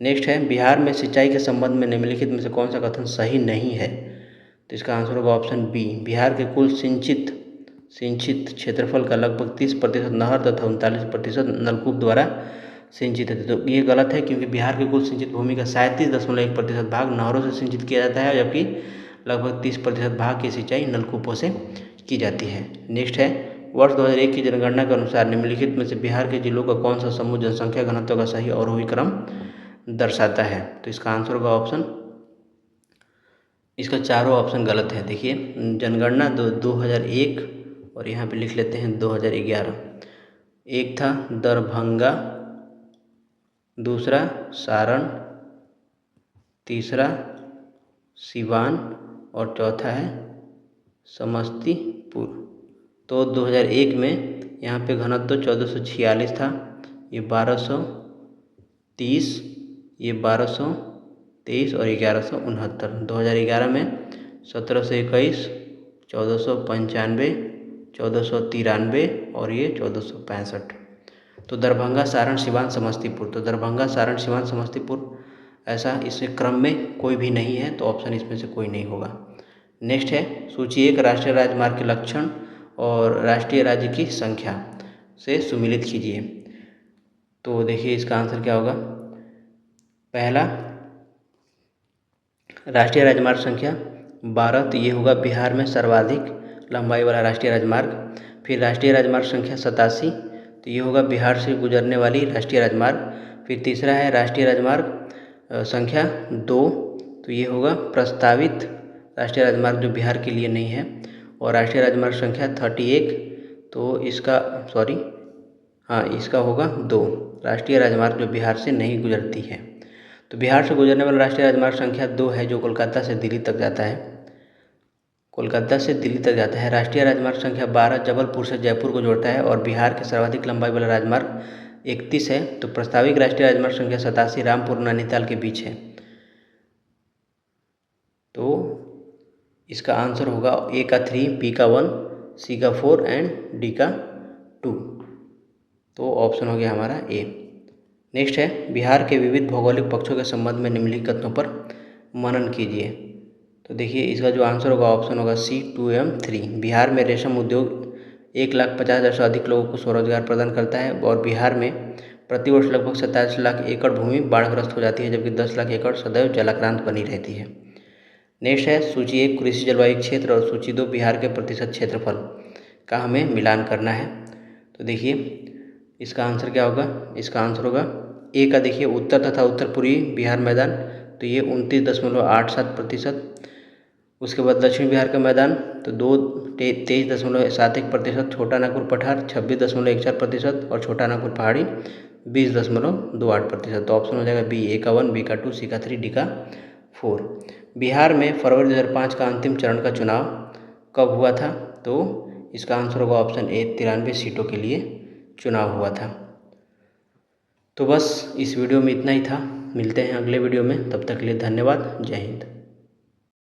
S1: नेक्स्ट है, बिहार में सिंचाई के संबंध में निम्नलिखित में से कौन सा कथन सही नहीं है? तो इसका आंसर होगा ऑप्शन बी। बिहार के कुल सिंचित क्षेत्रफल का लगभग 30% नहर तथा 39% नलकूप द्वारा सिंचित है। तो ये गलत है, क्योंकि बिहार के कुल सिंचित भूमि का 37.1% भाग नहरों से सिंचित किया जाता है, जबकि लगभग 30% भाग की सिंचाई नलकूपों से की जाती है। नेक्स्ट है, वर्ष 2001 की जनगणना के अनुसार निम्नलिखित में से बिहार के जिलों का कौन सा समूह जनसंख्या घनत्व का सही आरोही क्रम दर्शाता है? तो इसका आंसर होगा ऑप्शन, इसका चारों ऑप्शन गलत है। देखिए, जनगणना 2001 और यहाँ पे लिख लेते हैं 2011। एक था दरभंगा, दूसरा सारण, तीसरा सिवान और चौथा है समस्तीपुर। तो 2001 में यहाँ पे घनत्व 1446 था, ये 1230, ये 1223 और 1169। 2011 में 1721, 1495, 1493 और ये 1465। तो दरभंगा, सारण, सिवान, समस्तीपुर। तो दरभंगा, सारण, सिवान, समस्तीपुर, ऐसा इस क्रम में कोई भी नहीं है, तो ऑप्शन इसमें से कोई नहीं होगा। नेक्स्ट है, सूची 1 राष्ट्रीय राजमार्ग के लक्षण और राष्ट्रीय राज्य की संख्या से सुमिलित कीजिए। तो देखिए इसका आंसर क्या होगा। पहला, राष्ट्रीय राजमार्ग संख्या 12, तो ये होगा बिहार में सर्वाधिक लंबाई वाला राष्ट्रीय राजमार्ग। फिर राष्ट्रीय राजमार्ग संख्या 87, तो ये होगा बिहार से गुजरने वाली राष्ट्रीय राजमार्ग। फिर तीसरा है राष्ट्रीय राजमार्ग संख्या 2, तो ये होगा प्रस्तावित राष्ट्रीय राजमार्ग जो बिहार के लिए नहीं है। और राष्ट्रीय राजमार्ग संख्या 31, तो इसका इसका होगा 2, राष्ट्रीय राजमार्ग जो बिहार से नहीं गुजरती है। तो बिहार से गुजरने वाला राष्ट्रीय राजमार्ग संख्या 2 है, जो कोलकाता से दिल्ली तक जाता है। राष्ट्रीय राजमार्ग संख्या 12 जबलपुर से जयपुर को जोड़ता है और बिहार के सर्वाधिक लंबाई वाला राजमार्ग 31 है। तो प्रस्तावित राष्ट्रीय राजमार्ग संख्या 87 रामपुर नैनीताल के बीच है। तो इसका आंसर होगा ए का 3, बी का 1, सी का 4 एंड डी का 2। तो ऑप्शन हो गया हमारा ए। नेक्स्ट है, बिहार के विविध भौगोलिक पक्षों के संबंध में निम्नलिखित कथनों पर मनन कीजिए। तो देखिए इसका जो आंसर होगा ऑप्शन होगा सी, 2M3। बिहार में रेशम उद्योग 1,50,000 से अधिक लोगों को स्वरोजगार प्रदान करता है और बिहार में प्रतिवर्ष लगभग 27 लाख एकड़ भूमि बाढ़ग्रस्त हो जाती है, जबकि 10 लाख एकड़ सदैव जलाक्रांत बनी रहती है। नेक्स्ट है, सूची 1 कृषि जलवायु क्षेत्र और सूची 2 बिहार के प्रतिशत क्षेत्रफल का हमें मिलान करना है। तो देखिए इसका आंसर क्या होगा। इसका आंसर होगा ए का, देखिए उत्तर तथा उत्तर पूर्वी बिहार मैदान, तो ये 29.87%। उसके बाद दक्षिण बिहार का मैदान तो 23.71%, छोटा नागपुर पठार 26.14% और छोटा नागपुर पहाड़ी 20.28%। तो ऑप्शन हो जाएगा बी, ए का 1, बी का 2, सी का 3, डी का 4। बिहार में फरवरी 2005 का अंतिम चरण का चुनाव कब हुआ था? तो इसका आंसर होगा ऑप्शन ए, 93 सीटों के लिए चुनाव हुआ था। तो बस इस वीडियो में इतना ही था। मिलते हैं अगले वीडियो में, तब तक के लिए धन्यवाद। जय हिंद।